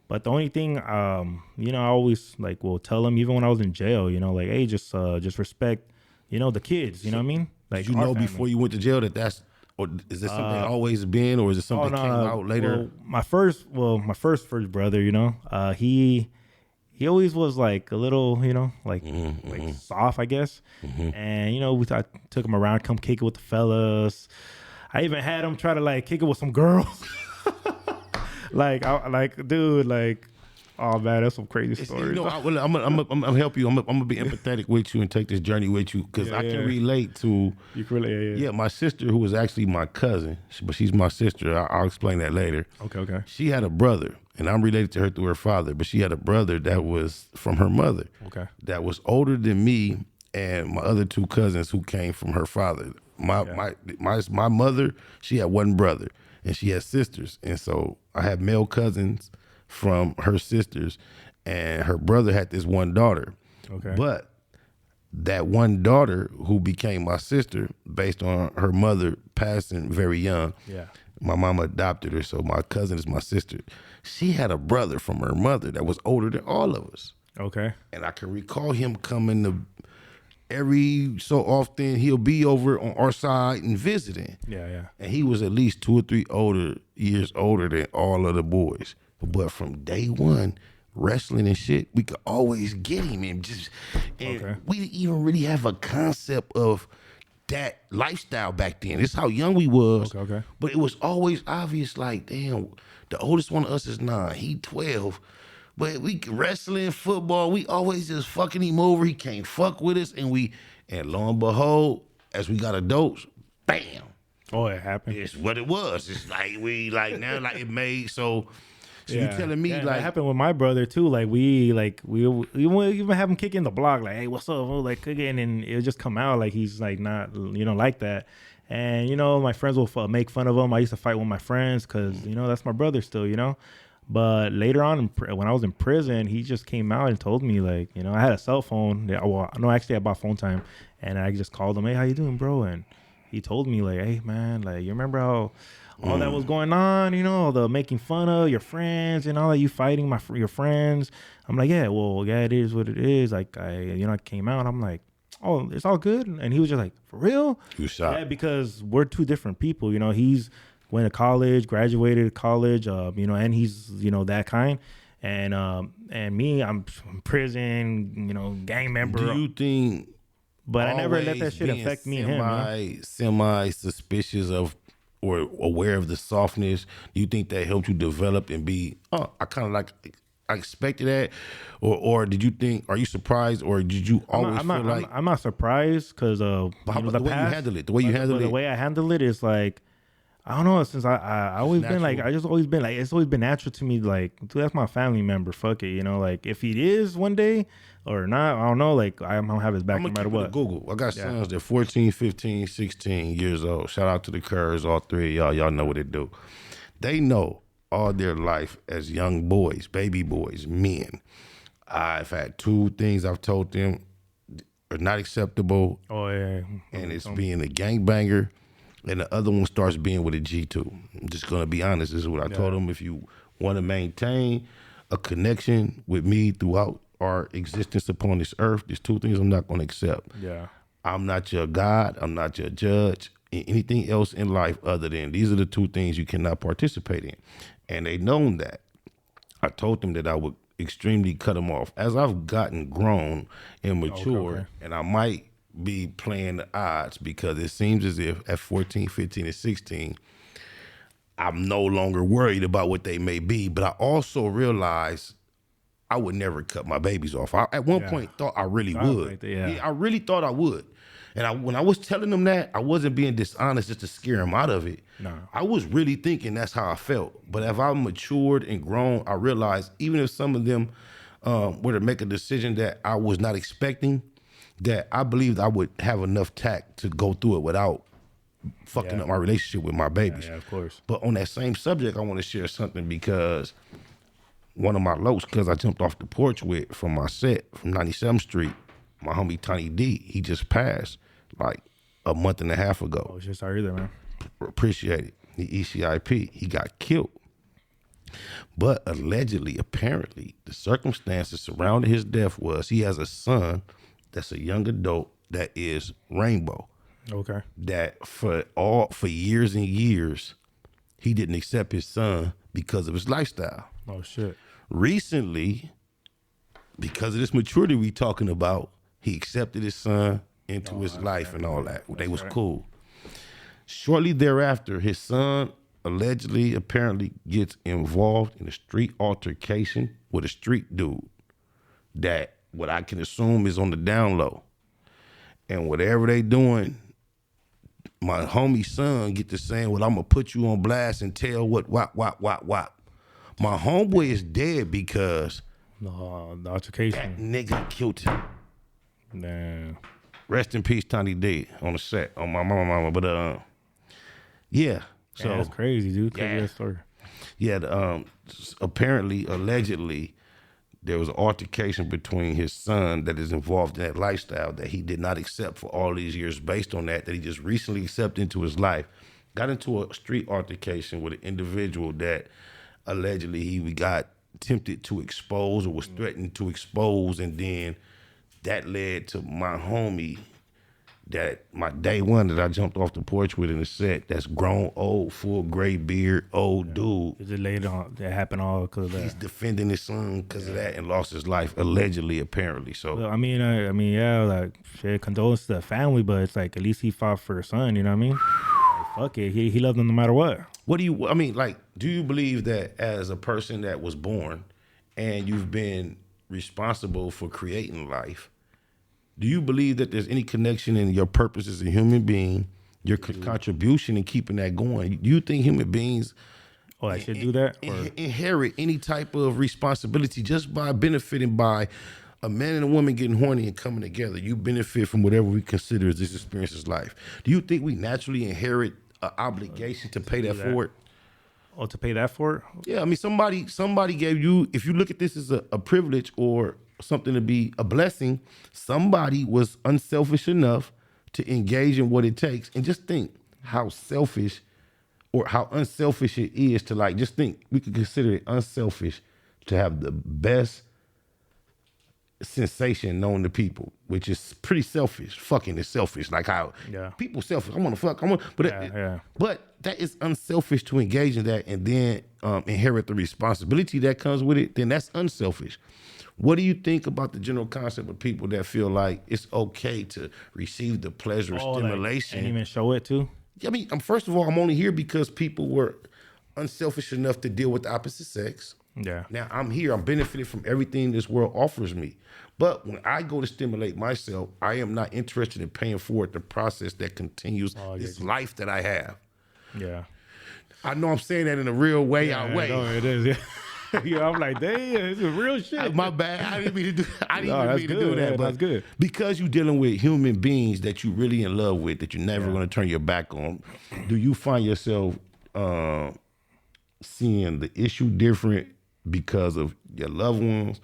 But the only thing, I always like will tell them, even when I was in jail, like, hey, just respect, the kids, you know what I I Like, before you went to jail that's. Or is this something always been, or is it something that came out later? Well, my first brother, he always was like a little, like soft, I guess. And I took him around, come kick it with the fellas. I even had him try to like kick it with some girls. Dude, Oh man, that's some crazy You stories. know, I'm gonna help you. I'm gonna be empathetic with you and take this journey with you because I can relate to. You can relate, yeah. My sister, who was actually my cousin, but she's my sister. I'll explain that later. Okay. She had a brother, and I'm related to her through her father. But she had a brother that was from her mother. Okay. That was older than me and my other two cousins who came from her father. My mother, she had one brother, and she had sisters, and so I had male cousins from her sisters, and her brother had this one daughter. Okay. But that one daughter who became my sister, based on her mother passing very young, my mama adopted her, so my cousin is my sister. She had a brother from her mother that was older than all of us. Okay. And I can recall him coming to every so often. He'll be over on our side and visiting. Yeah. And he was at least 2 or 3 years older than all of the boys. But from day one, wrestling and shit, we could always get him and we didn't even really have a concept of that lifestyle back then. This is how young we was. Okay. But it was always obvious, like, damn, the oldest one of us is 9, he 12. But we wrestling, football, we always just fucking him over. He can't fuck with us, and lo and behold, as we got adults, bam. Oh, it happened. It's what it was. It's like now it made so you telling me like that happened with my brother too. Like we even have him kick in the block, like, hey, what's up? Oh, like cooking, and it'll just come out like he's like not like that. And my friends will make fun of him. I used to fight with my friends because that's my brother still. But later on, when I was in prison, he just came out and told me, like, I had a cell phone. Well, no, actually, I bought phone time, and I just called him, hey, how you doing, bro? And he told me, like, hey, man, like, you remember how all that was going on, the making fun of your friends and all that, you fighting your friends? I'm like, yeah, it is what it is. Like, I came out, I'm like, oh, it's all good. And he was just like, for real? You was shocked. Yeah, because we're two different people. He's went to college, graduated college, and he's, that kind. And me, I'm in prison, gang member. Do you think? But I never let that shit affect me and him. Semi-suspicious of or aware of the softness. Do you think that helped you develop and be? Oh, I expected that, or did you think? Are you surprised, or did you always feel like? I'm not surprised because the way you handle it. The way you handle it. The way I handle it is like, I don't know. Since I always been like, it's always been natural to me. Like, dude, that's my family member. Fuck it, like if he is one day or not, I don't know. Like, I'm gonna have his back no matter what. Google. I got sons that 14, 15, 16 years old. Shout out to the Currs, all 3 of y'all. Y'all know what they do. They know all their life as young boys, baby boys, men. I've had 2 things I've told them are not acceptable. Oh yeah. And it's being a gangbanger. And the other one starts being with a G2. I'm just going to be honest. This is what I told them. If you want to maintain a connection with me throughout our existence upon this earth, there's 2 things I'm not going to accept. Yeah. I'm not your God. I'm not your judge. Anything else in life other than these are the 2 things you cannot participate in. And they known that. I told them that I would extremely cut them off. As I've gotten grown and mature, and I might be playing the odds because it seems as if at 14, 15, and 16, I'm no longer worried about what they may be. But I also realize I would never cut my babies off. I, at one point, thought I really would. I really thought I would. And when I was telling them that, I wasn't being dishonest just to scare them out of it. No. I was really thinking that's how I felt. But as I matured and grown, I realized even if some of them were to make a decision that I was not expecting, that I believed I would have enough tact to go through it without fucking up my relationship with my babies. Yeah, of course. But on that same subject, I want to share something because one of my lows, because I jumped off the porch with from my set from 97th Street, my homie Tiny D, he just passed like a month and a half ago. Oh, shit, sorry there, man. Appreciate it. The ECIP, he got killed. But allegedly, apparently, the circumstances surrounding his death was he has a son that's a young adult that is rainbow. Okay. That for years and years, he didn't accept his son because of his lifestyle. Oh shit. Recently, because of this maturity we talking about, he accepted his son into his life and all that. They was cool. Shortly thereafter, his son allegedly, apparently gets involved in a street altercation with a street dude that what I can assume is on the down low. And whatever they doing, my homie son get to saying, well, I'm going to put you on blast and tell what, wop. My homeboy is dead because the that altercation. nigga killed him. Damn. Rest in peace, Tiny D, on the set, on my mama. But, yeah. So that's crazy, dude. Crazy yeah. that story. Yeah, apparently, allegedly, there was an altercation between his son that is involved in that lifestyle that he did not accept for all these years based on that he just recently accepted into his life. Got into a street altercation with an individual that allegedly he got tempted to expose or was threatened to expose, and then that led to my homie, that my day one that I jumped off the porch with in the set, that's grown, old, full gray beard, old dude. Is it later on that happened all because of that? He's defending his son because of that and lost his life, allegedly, apparently. So Well, I mean, yeah, like shit, condolences to the family, but it's like at least he fought for his son. You know what I mean? Like, fuck it, he loved him no matter what. what do you, I mean, like, do you believe that as a person that was born and you've been responsible for creating life, do you believe that there's any connection in your purpose as a human being, your contribution in keeping that going? Do you think human beings I should do that? Or? inherit any type of responsibility just by benefiting by a man and a woman getting horny and coming together? You benefit from whatever we consider as this experience as life. Do you think we naturally inherit an obligation to pay that forward? Oh, to pay that for it? Yeah, I mean, somebody gave you, if you look at this as a privilege or something to be a blessing, somebody was unselfish enough to engage in what it takes. And just think how selfish or how unselfish it is to, like, just think we could consider it unselfish to have the best sensation known to people, which is pretty selfish. Fucking is selfish. Like how people selfish. I want to fuck. But that is unselfish to engage in that and then inherit the responsibility that comes with it. Then that's unselfish. What do you think about the general concept of people that feel like it's okay to receive the pleasure, stimulation, and even show it too? I mean, first of all, I'm only here because people were unselfish enough to deal with the opposite sex. Yeah. Now I'm here. I'm benefiting from everything this world offers me. But when I go to stimulate myself, I am not interested in paying forward the process that continues this life that I have. Yeah. I know I'm saying that in a real way. No, it is. Yeah. Yeah, I'm like, damn, this is real shit. My bad. I didn't mean to do. I didn't mean to do that. Yeah, but that's good. Because you're dealing with human beings that you really in love with, that you're never going to turn your back on. Do you find yourself seeing the issue different because of your loved ones?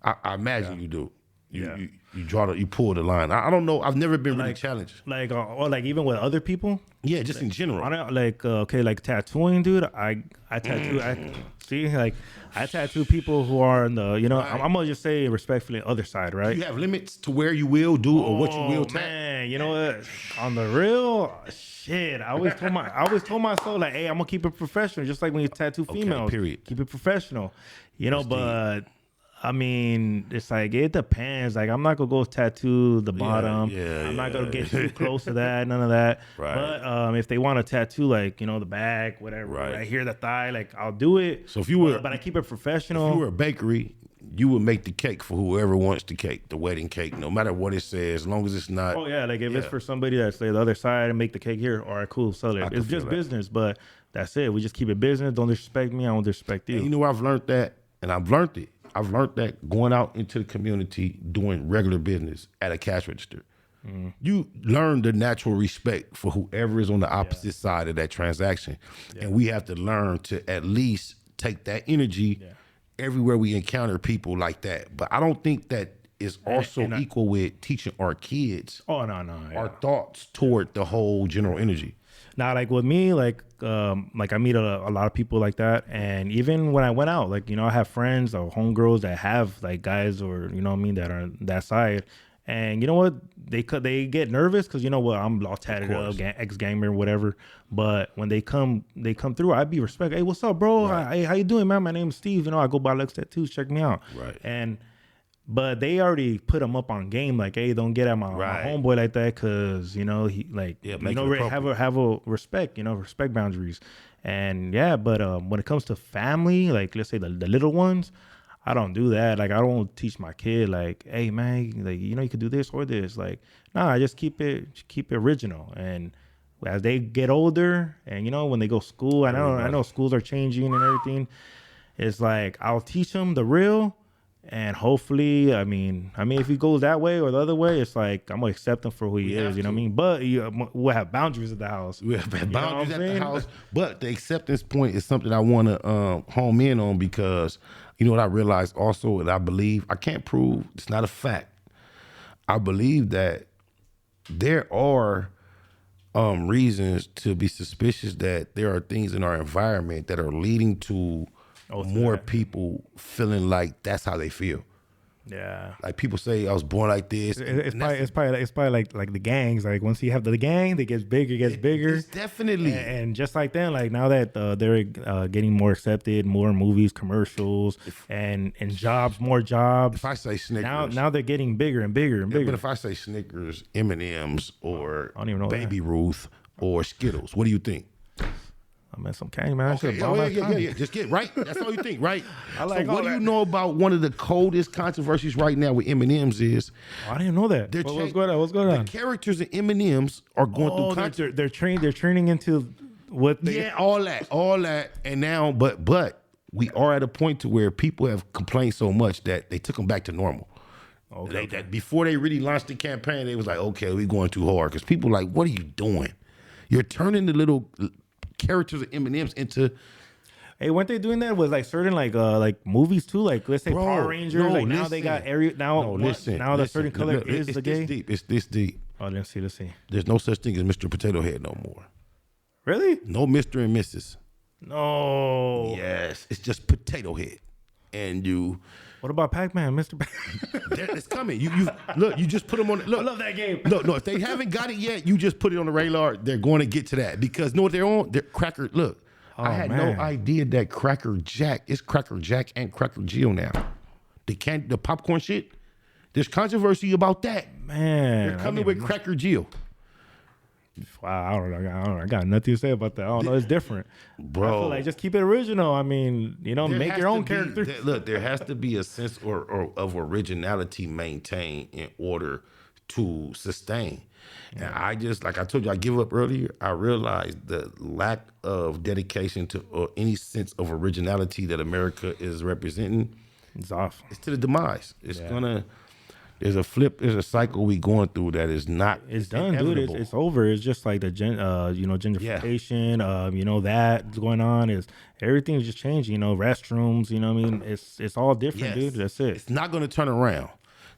I imagine you do. You pull the line. I don't know. I've never been really challenged. Like, or like even with other people. Yeah, just in general. I don't like tattooing, dude. I tattoo. I tattoo people who are in the, I'm gonna just say respectfully, other side, right? Do you have limits to where you will do or what you will tattoo? Man, you know what? On the real shit, I always told myself like, hey, I'm gonna keep it professional, just like when you tattoo females. Period. Keep it professional, but. I mean, it's like, it depends. Like, I'm not going to go tattoo the bottom. I'm not going to get too close to that, none of that. Right. But if they want to tattoo, like, the back, whatever, right here, the thigh, like, I'll do it. So if you were... But I keep it professional. If you were a bakery, you would make the cake for whoever wants the cake, the wedding cake, no matter what it says, as long as it's not... Oh, yeah, like, if it's for somebody that's the other side and make the cake here, all right, cool, sell it. It's just business, but that's it. We just keep it business. Don't disrespect me. I don't disrespect you. And you know, I've learned that, and I've learned it. I've learned that going out into the community, doing regular business at a cash register, you learn the natural respect for whoever is on the opposite side of that transaction. And we have to learn to at least take that energy everywhere we encounter people like that. But I don't think that is also equal with teaching our kids our thoughts toward the whole general energy. Now, like with me, like I meet a lot of people like that, and even when I went out, like, I have friends or homegirls that have like guys or that are on that side, and you know what, they get nervous because I'm all tatted up, ex-gamer, whatever. But when they come through, I'd be respectful. Hey, what's up, bro? Hey, how you doing, man? My name's Steve. I go by Luxx Tattoo. Check me out. Right. But they already put him up on game, like, hey, don't get at my homeboy like that, cause he like have a respect, respect boundaries, and but when it comes to family, like let's say the little ones, I don't do that. Like, I don't teach my kid, like, hey, man, like, you know, you could do this or this. Like, nah, I just keep it original. And as they get older and, you know, when they go to school, I know schools are changing and everything. It's like, I'll teach them the real. And hopefully, I mean, if he goes that way or the other way, it's like, I'm going to accept him for who he is, you know what I mean? But we'll have boundaries at the house. We have boundaries at the house. But the acceptance point is something I want to home in on, because, you know what I realized also, and I believe, I can't prove, it's not a fact. I believe that there are reasons to be suspicious that there are things in our environment that are leading to more people feeling like that's how they feel. Yeah, like people say, I was born like this. It's probably like the gangs. Like once you have the gang, it gets bigger. It's definitely. And just like that, like now that they're getting more accepted, more movies, commercials, and jobs, more jobs. If I say Snickers, now they're getting bigger and bigger and bigger. But if I say Snickers, M&Ms, or I don't even know Baby Ruth, or Skittles, what do you think? I mean, some candy, man. Okay, yeah. Just get right. That's all you think, right? I like. So what do you know about one of the coldest controversies right now with M&Ms is? Oh, I didn't know that. What's going on? The characters in M&Ms are going through. They're training into what? All that, and now, but we are at a point to where people have complained so much that they took them back to normal. Okay. That before they really launched the campaign, they was like, okay, we're going too hard, because people like, what are you doing? You're turning the little characters of M&Ms into. Hey, weren't they doing that with like certain like movies too? Like let's say Power Rangers. Now they got now the certain color is the gay. It's this deep. Oh, let's see. There's no such thing as Mr. Potato Head no more. Really? No Mr. and Mrs. No. Yes, it's just Potato Head, and you. What about Pac-Man, Mr. Pac-Man? It's coming. You look. You just put them on. Look, I love that game. No. If they haven't got it yet, you just put it on the radar. They're going to get to that, because know what they're on? They're Cracker. Look, I had no idea that Cracker Jack is Cracker Jack and Cracker Jill now. The popcorn shit. There's controversy about that. Man, they're coming with Cracker Jill. Wow, I don't know. I got nothing to say about that. I don't know. It's different, bro. I feel like just keep it original. I mean, you know, make your own character. Look, there has to be a sense of originality maintained in order to sustain. And I just, like I told you, I give up earlier. I realized the lack of dedication to or any sense of originality that America is representing. It's off. It's to the demise. It's gonna. There's a cycle we going through that is not. It's done, dude. It's over. It's just like the gentrification. You know that's going on. Is everything's just changing. You know, restrooms. You know what I mean? It's all different, dude. That's it. It's not gonna turn around.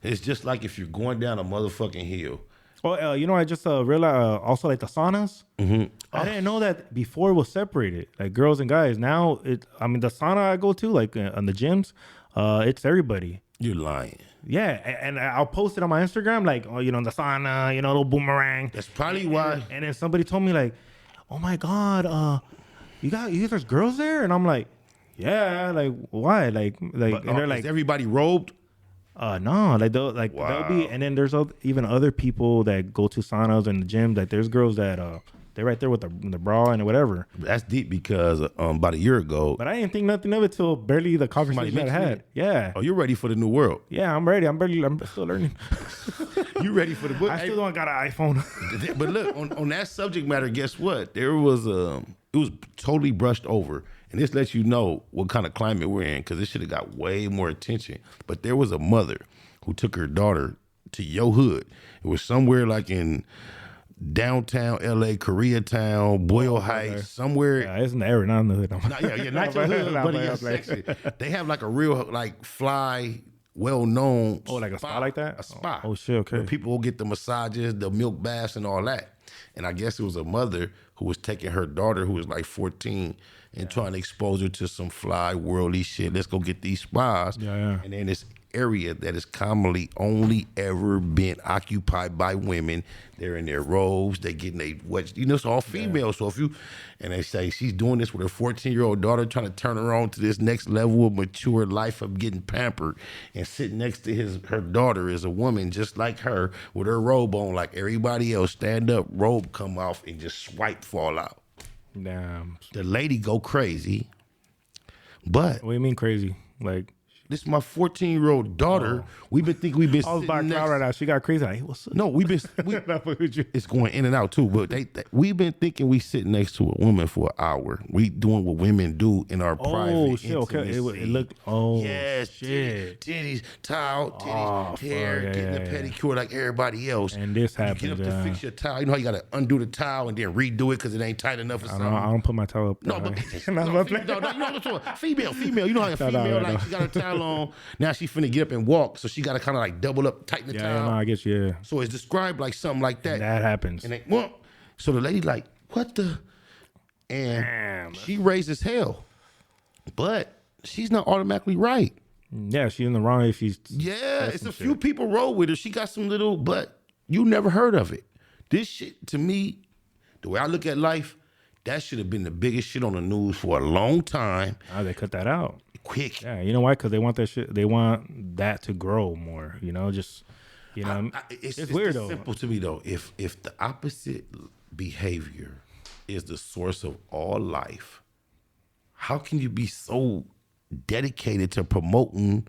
It's just like if you're going down a motherfucking hill. Oh, you know, I just realized also like the saunas. Mm-hmm. I didn't know that before it was separated, like girls and guys. Now the sauna I go to, like on the gyms, it's everybody. You're lying. Yeah, and I'll post it on my Instagram, like, oh, you know, the sauna, you know, little boomerang. That's probably why. And then somebody told me, like, oh my God, you there's girls there, and I'm like, yeah, like why, like, and they're like, is everybody robed? No, they'll be, and then there's even other people that go to saunas and the gym. Like there's girls that they're right there with the bra and whatever. That's deep, because about a year ago. But I didn't think nothing of it till barely the conversation I had. Yeah. Oh, you're ready for the new world? Yeah, I'm ready. I'm still learning. You ready for the book? I still don't got an iPhone. But look, on that subject matter, guess what? There was it was totally brushed over. And this lets you know what kind of climate we're in, because this should have got way more attention. But there was a mother who took her daughter to your hood. It was somewhere like in downtown LA, Koreatown, Boyle Heights, somewhere. Yeah, it's in the area, not in the hood. Not your hood, but in your section. They have like a real like fly, well-known. Oh, like a spa like that? A spa. Oh shit, okay. Where people will get the massages, the milk baths, and all that. And I guess it was a mother who was taking her daughter, who was like 14, and trying to expose her to some fly, worldly shit. Let's go get these spas. Yeah. And then this area that is commonly only ever been occupied by women. They're in their robes. They getting it's all female. So and they say she's doing this with her 14-year-old daughter, trying to turn her on to this next level of mature life of getting pampered. And sitting next to her daughter is a woman just like her with her robe on, like everybody else. Stand up, robe come off, and just swipe fall out. Damn. The lady go crazy, but what do you mean crazy? Like This is my 14-year-old daughter. We've been thinking we've been. I was by cloud right now. She got crazy. Like, hey, what's up? No, we've been. It's going in and out too. But we've been thinking we sitting next to a woman for an hour. We doing what women do in our private. Oh shit! Okay, it looked. Oh yes, shit! Titties, towel, titties, hair, getting a pedicure like everybody else. And this happens. You get up to fix your towel. You know how you got to undo the towel and then redo it because it ain't tight enough or something. I don't put my towel up. No, but you know what I'm talking about. Female. You know how a female like she got her towel on. Now she finna get up and walk, so she got to kind of like double up, tighten the towel. Yeah, no, I guess So it's described like something like that. And that happens. And so the lady like, what the? And damn, she raises hell, but she's not automatically right. Yeah, she's in the wrong if she's. Yeah, it's a few people roll with her. She got some little, but you never heard of it. This shit, to me, the way I look at life, that should have been the biggest shit on the news for a long time. Oh, they cut that out. Quick. Yeah, you know why? Because they want that shit. They want that to grow more. You know, just it's weird though. Simple to me though. If the opposite behavior is the source of all life, how can you be so dedicated to promoting?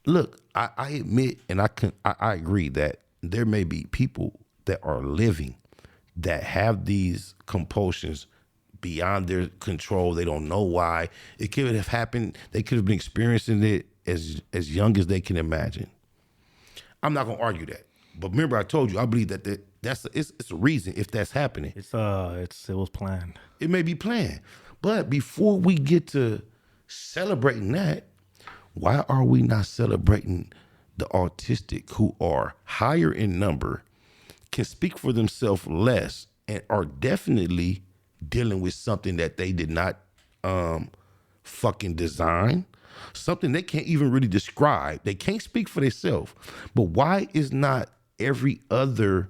Look, I admit, and I agree that there may be people that are living that have these compulsions beyond their control. They don't know why. It could have happened. They could have been experiencing it as young as they can imagine. I'm not gonna argue that. But remember, I told you, I believe that it's a reason if that's happening. It was planned. It may be planned. But before we get to celebrating that, why are we not celebrating the autistic who are higher in number, can speak for themselves less, and are definitely dealing with something that they did not fucking design, something they can't even really describe. They can't speak for themselves. But why is not every other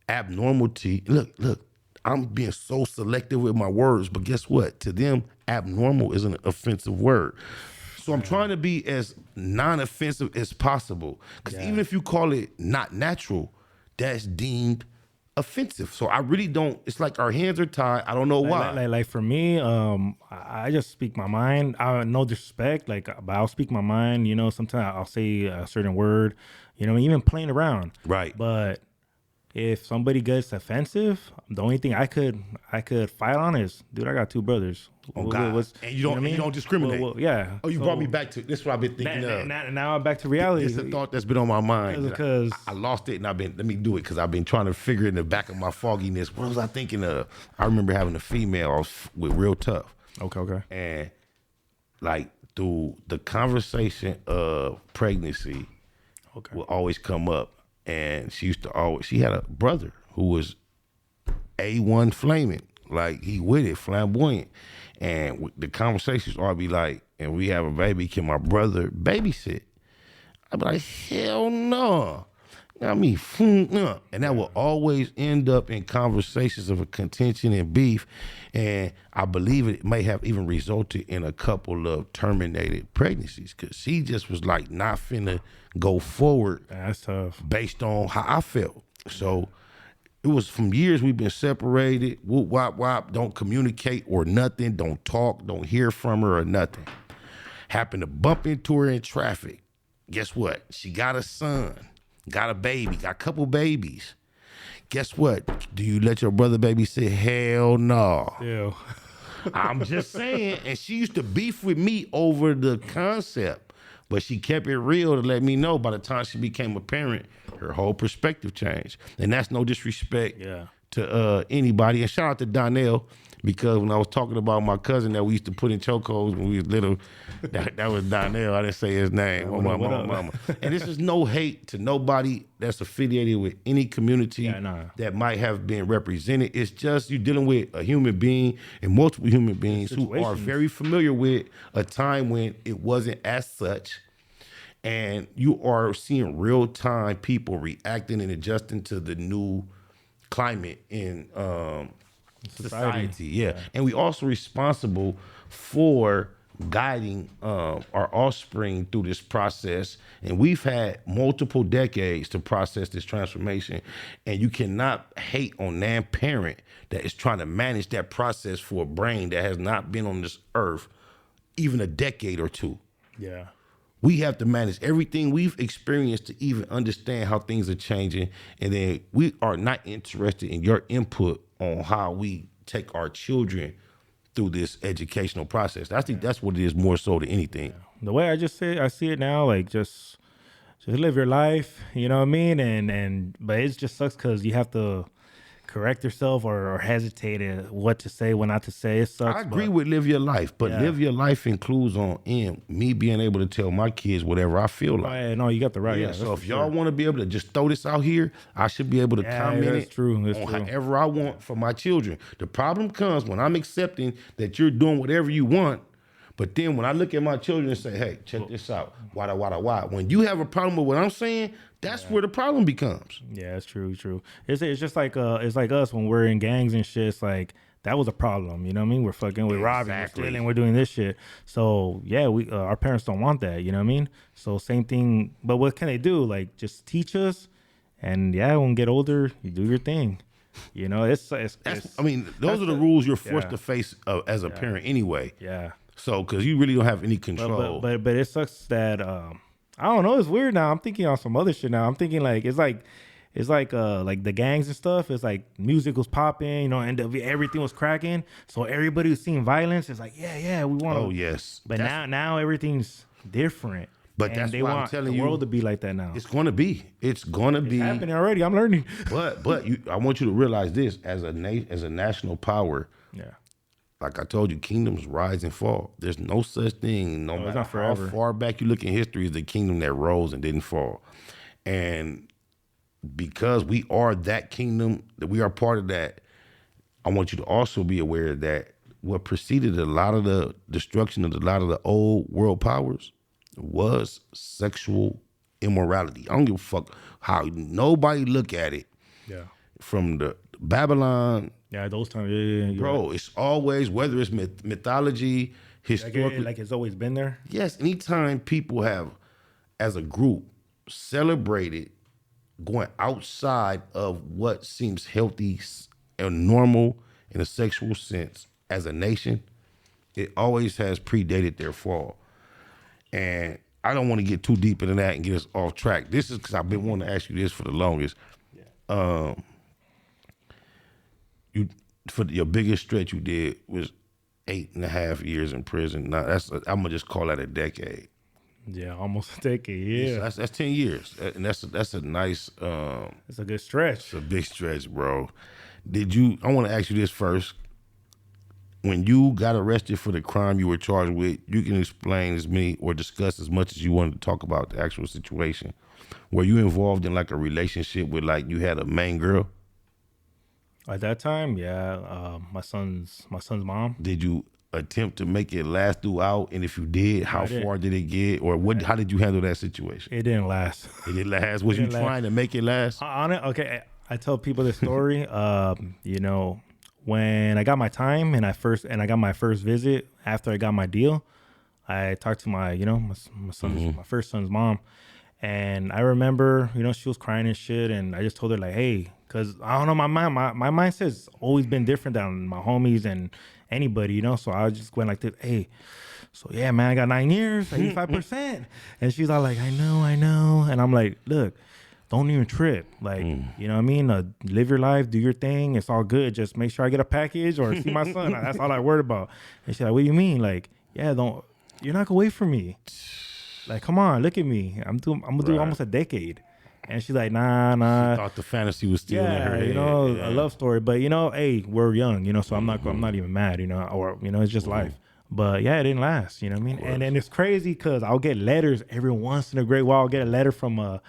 abnormality? Look, I'm being so selective with my words, but guess what? To them, abnormal is an offensive word. So I'm trying to be as non-offensive as possible. Because even if you call it not natural, that's deemed offensive. So I really don't. It's like our hands are tied. I don't know why. Like for me, I just speak my mind. No disrespect, but I'll speak my mind. You know, sometimes I'll say a certain word. You know, even playing around. Right. But if somebody gets offensive, the only thing I could fight on is, dude, I got two brothers. Oh God! And you don't discriminate. Yeah. Oh, you brought me back to this. Is what I've been thinking of. Now I'm back to reality. It's a thought that's been on my mind. Because I lost it, and let me do it because I've been trying to figure it in the back of my fogginess. What was I thinking of? I remember having a female with Real Tough. Okay. And like through the conversation of pregnancy, will always come up, and she had a brother who was A1 flaming, like he with it, flamboyant. And the conversations all be like, and we have a baby, can my brother babysit? I'd be like, hell no. I mean, no. And that will always end up in conversations of a contention and beef. And I believe it may have even resulted in a couple of terminated pregnancies because she just was like not finna go forward. That's tough. Based on how I felt. So it was from years we've been separated, whoop, wop, wop, don't communicate or nothing, don't talk, don't hear from her or nothing. Happened to bump into her in traffic. Guess what? She got a son, got a baby, got a couple babies. Guess what? Do you let your brother babysit? Hell no. Yeah. I'm just saying, and she used to beef with me over the concept, but she kept it real to let me know by the time she became a parent, her whole perspective changed. And that's no disrespect to anybody. And shout out to Donnell, because when I was talking about my cousin that we used to put in chokeholds when we was little, that was Donnell. I didn't say his name. My mama. And this is no hate to nobody that's affiliated with any community that might have been represented. It's just you dealing with a human being and multiple human beings who are very familiar with a time when it wasn't as such. And you are seeing real time people reacting and adjusting to the new climate in society. Yeah. And we also responsible for guiding our offspring through this process. And we've had multiple decades to process this transformation. And you cannot hate on that parent that is trying to manage that process for a brain that has not been on this earth even a decade or two. Yeah. we have to manage everything we've experienced to even understand how things are changing. And then we are not interested in your input on how we take our children through this educational process. I think that's what it is more so than anything. The way I see it now, like just live your life, you know what I mean? But it just sucks because you have to correct yourself or hesitate at what to say, what not to say. It sucks. I agree with live your life, but live your life includes me being able to tell my kids whatever I feel like. Yeah, no, you got the right. Yeah, so if y'all want to be able to just throw this out here, I should be able to comment on however I want for my children. The problem comes when I'm accepting that you're doing whatever you want, but then when I look at my children and say, hey, check this out, why? When you have a problem with what I'm saying, that's where the problem becomes. Yeah, it's true. It's just like it's like us when we're in gangs and shit. It's like that was a problem. You know what I mean? We're fucking, we're robbing, we're stealing, we're doing this shit. So yeah, we our parents don't want that. You know what I mean? So same thing. But what can they do? Like just teach us, and when we get older, you do your thing. You know, it's I mean, those are the rules you're forced to face as a parent anyway. Yeah. So because you really don't have any control. But it sucks that. I don't know. It's weird now. I'm thinking on some other shit now. I'm thinking like it's like the gangs and stuff. It's like music was popping, you know, and everything was cracking. So everybody was seeing violence. It's like, we want. Oh yes. But now everything's different. But that's why I'm telling you, the world to be like that now. It's gonna be. It's happening already. I'm learning. But I want you to realize this: as a national power. Yeah. Like I told you, kingdoms rise and fall. There's no such thing, no matter how far back you look in history, is the kingdom that rose and didn't fall. And because we are that kingdom, that we are part of that, I want you to also be aware that what preceded a lot of the destruction of a lot of the old world powers was sexual immorality. I don't give a fuck how nobody look at it. Yeah. From the Babylon. Yeah, those times. Yeah, bro, right. It's always, whether it's mythology, historically. Like it's always been there? Yes, anytime people have, as a group, celebrated going outside of what seems healthy and normal in a sexual sense as a nation, it always has predated their fall. And I don't want to get too deep into that and get us off track. This is because I've been wanting to ask you this for the longest. Yeah. For your biggest stretch you did was 8.5 years in prison. Now I'm gonna just call that a decade. Yeah, almost a decade. Yeah, so that's 10 years, and that's a nice. It's a good stretch. It's a big stretch, bro. I want to ask you this first. When you got arrested for the crime you were charged with, you can explain as many or discuss as much as you wanted to talk about the actual situation. Were you involved in like a relationship with like you had a main girl? At that time, yeah, my son's mom. Did you attempt to make it last throughout? And if you did, how far did it get? Or what? How did you handle that situation? It didn't last. It didn't last? Was you trying to make it last? Okay, I tell people this story. You know, when I got my time and I got my first visit after I got my deal, I talked to my first son's mom. And I remember, you know, she was crying and shit, and I just told her like, hey, because I don't know, my mindset's always been different than my homies and anybody, you know. So I just went like this, hey, so yeah, man, I got 9 years, 85%. And she's all like, I know. And I'm like, look, don't even trip. Like, you know what I mean? Live your life, do your thing. It's all good. Just make sure I get a package or see my son. That's all I worried about. And she's like, what do you mean? Like, yeah, you're not gonna wait for me. Like, come on, look at me. I'm gonna do almost a decade. And she's like, nah. She thought the fantasy was still in her head. You know, a love story. But, you know, hey, we're young, you know, so I'm not even mad, you know, or, you know, it's just life. But yeah, it didn't last, you know what I mean? And then it's crazy because I'll get letters every once in a great while. I'll get a letter from a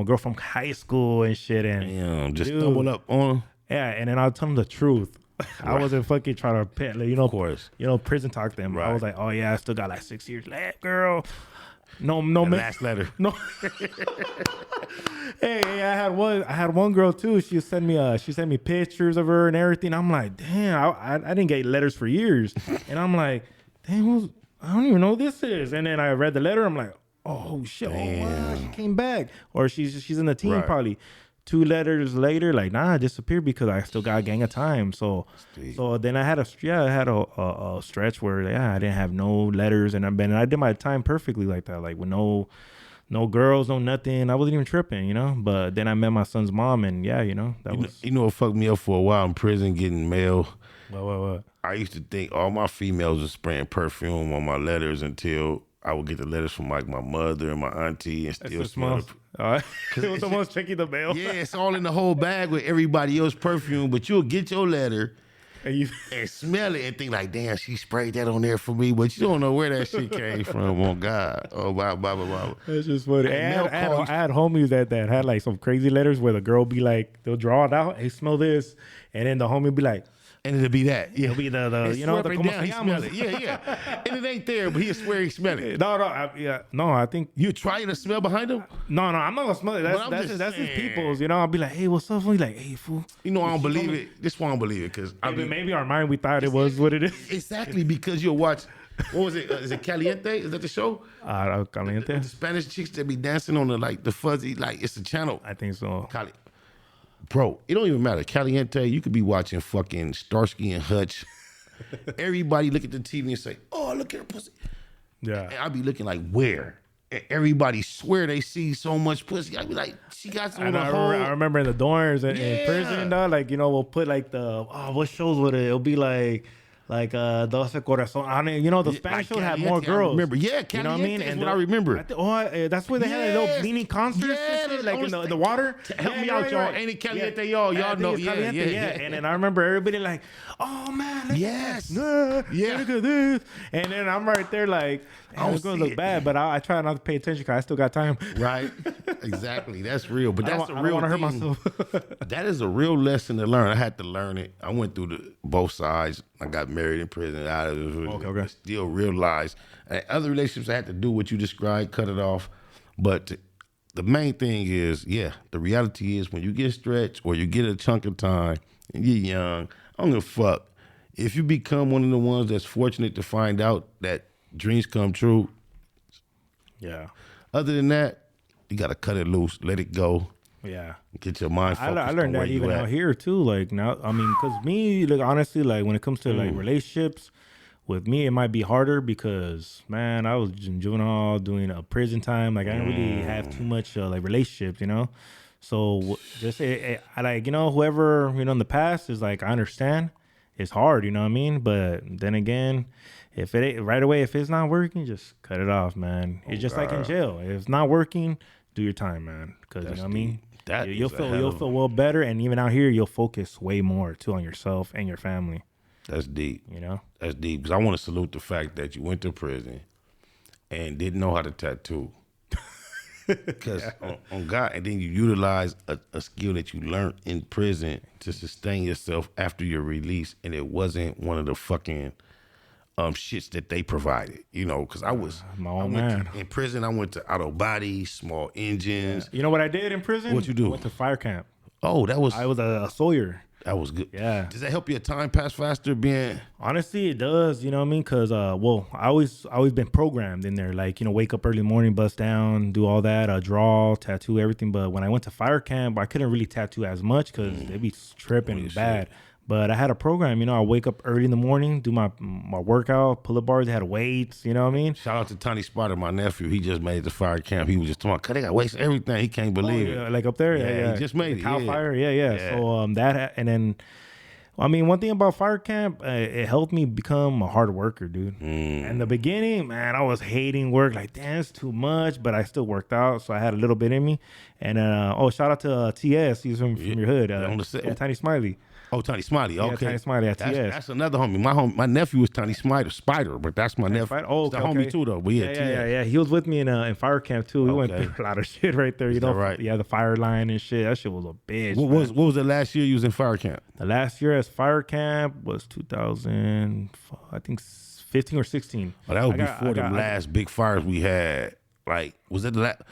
girl from high school and shit. And just stumbled up on her. Yeah, and then I'll tell them the truth. I wasn't fucking trying to, you know, of course, you know, prison talk them. Right. I was like, oh yeah, I still got like 6 years left, girl. No, last letter. No. Hey, I had one girl too. She sent me pictures of her and everything. I'm like, damn, I didn't get letters for years. And I'm like, damn, I don't even know who this is. And then I read the letter. I'm like, oh shit, oh wow, she came back, or she's in the team probably. 2 letters later, like, nah, it disappeared because I still got a gang of time. So then I had a stretch where I didn't have no letters, and I did my time perfectly like that, like with no girls, no nothing. I wasn't even tripping, you know. But then I met my son's mom, and what fucked me up for a while in prison, getting mail. What? I used to think all my females were spraying perfume on my letters until I would get the letters from like my mother and my auntie and still smell it. It was almost checking the mail. Yeah, it's all in the whole bag with everybody else's perfume, but you'll get your letter and smell it and think like, damn, she sprayed that on there for me, but you don't know where that shit came from. On God. Oh, blah, blah, blah, blah. That's just funny. I had homies that had like some crazy letters where the girl be like, they'll draw it out, hey, smell this, and then the homie be like, and it'll be that. Yeah. It'll be the you know, the down, he smell it. Yeah. And it ain't there, but he'll swear he smell it. No, I think you trying to smell behind him. No, I'm not gonna smell it. That's his people's. You know, I'll be like, hey, what's up? He's like, hey, fool. You know, I don't believe it. This one I don't believe it because maybe our mind we thought it was what it is. Exactly, because you'll watch. What was it? Is it Caliente? Is that the show? Caliente. The Spanish chicks that be dancing on the fuzzy, like it's a channel. I think so. Bro, it don't even matter. Caliente, you could be watching fucking Starsky and Hutch. Everybody look at the TV and say, oh, look at her pussy. Yeah. And I'll be looking like, where? And everybody swear they see so much pussy. I'll be like, she got some I remember in the dorms and in prison, dog, like, you know, we'll put like what shows would it? It'll be like 12 Corazon. You know, the Spanish show had more girls. I remember. Yeah, you know what I mean? And what I remember. That's where they had little mini concerts and shit, like in the water. Help me out, y'all. Ain't it Caliente, y'all? Y'all know. Yeah. And then I remember everybody like, oh man, look at this. And then I'm right there like, it's gonna look bad, but I try not to pay attention because I still got time. Right. Exactly. That's real. But that's a real. I don't want to hurt myself. That is a real lesson to learn. I had to learn it. I went through both sides. I got married in prison. I still realized other relationships I had to do what you described, cut it off. But the main thing is, the reality is when you get stretched or you get a chunk of time and you're young, I don't give a fuck. If you become one of the ones that's fortunate to find out that dreams come true. Yeah. Other than that, you got to cut it loose, let it go. Yeah. Get your mind focused. I learned that even out here too. Like now, I mean, because me, like honestly, like when it comes to like relationships, with me, it might be harder because, man, I was in juvenile doing a prison time. Like I didn't really have too much like relationships, you know? So just I like, you know, whoever, you know, in the past is like, I understand it's hard, you know what I mean? But then again, if it ain't right away, if it's not working, just cut it off, man. It's just like in jail. If it's not working, do your time, man. Because you know what I mean? You'll feel well better, and even out here, you'll focus way more too on yourself and your family. That's deep. You know? That's deep. Because I want to salute the fact that you went to prison and didn't know how to tattoo. Because on God, and then you utilize a skill that you learned in prison to sustain yourself after your release, and it wasn't one of the fucking shits that they provided, you know, because I was in prison. I went to auto body, small engines. You know what I did in prison? What you do? I went to fire camp. Oh, I was a Sawyer. That was good. Yeah. Does that help your time pass faster being? Honestly, it does. You know what I mean? Because, I always been programmed in there. Like, you know, wake up early morning, bust down, do all that, draw, tattoo, everything. But when I went to fire camp, I couldn't really tattoo as much because they'd be tripping bad. Shit. But I had a program, you know, I wake up early in the morning, do my workout, pull-up bars, they had weights, you know what I mean? Shout out to Tiny Spider, my nephew. He just made the fire camp. He was just talking about, they got weights and everything. He can't believe it. Like up there? Yeah. He just made it. Cow fire? Yeah. So that, and then, I mean, one thing about fire camp, it helped me become a hard worker, dude. In the beginning, man, I was hating work. Like, damn, it's too much, but I still worked out, so I had a little bit in me. And, shout out to TS. He's from your hood. Tiny Smiley. Oh, Tiny Smiley. Okay. Yeah, Tiny Smiley at TS. That's another homie. My nephew was Tiny Spider, but that's my nephew. Oh, okay. The homie too, though. But yeah. He was with me in fire camp too. We went through a lot of shit right there. You know, right? Yeah, the fire line and shit. That shit was a bitch. What was the last year you was in fire camp? The last year as fire camp was 2000, I think 15 or 16. Oh, that was before the last big fires we had. Like, was it the last?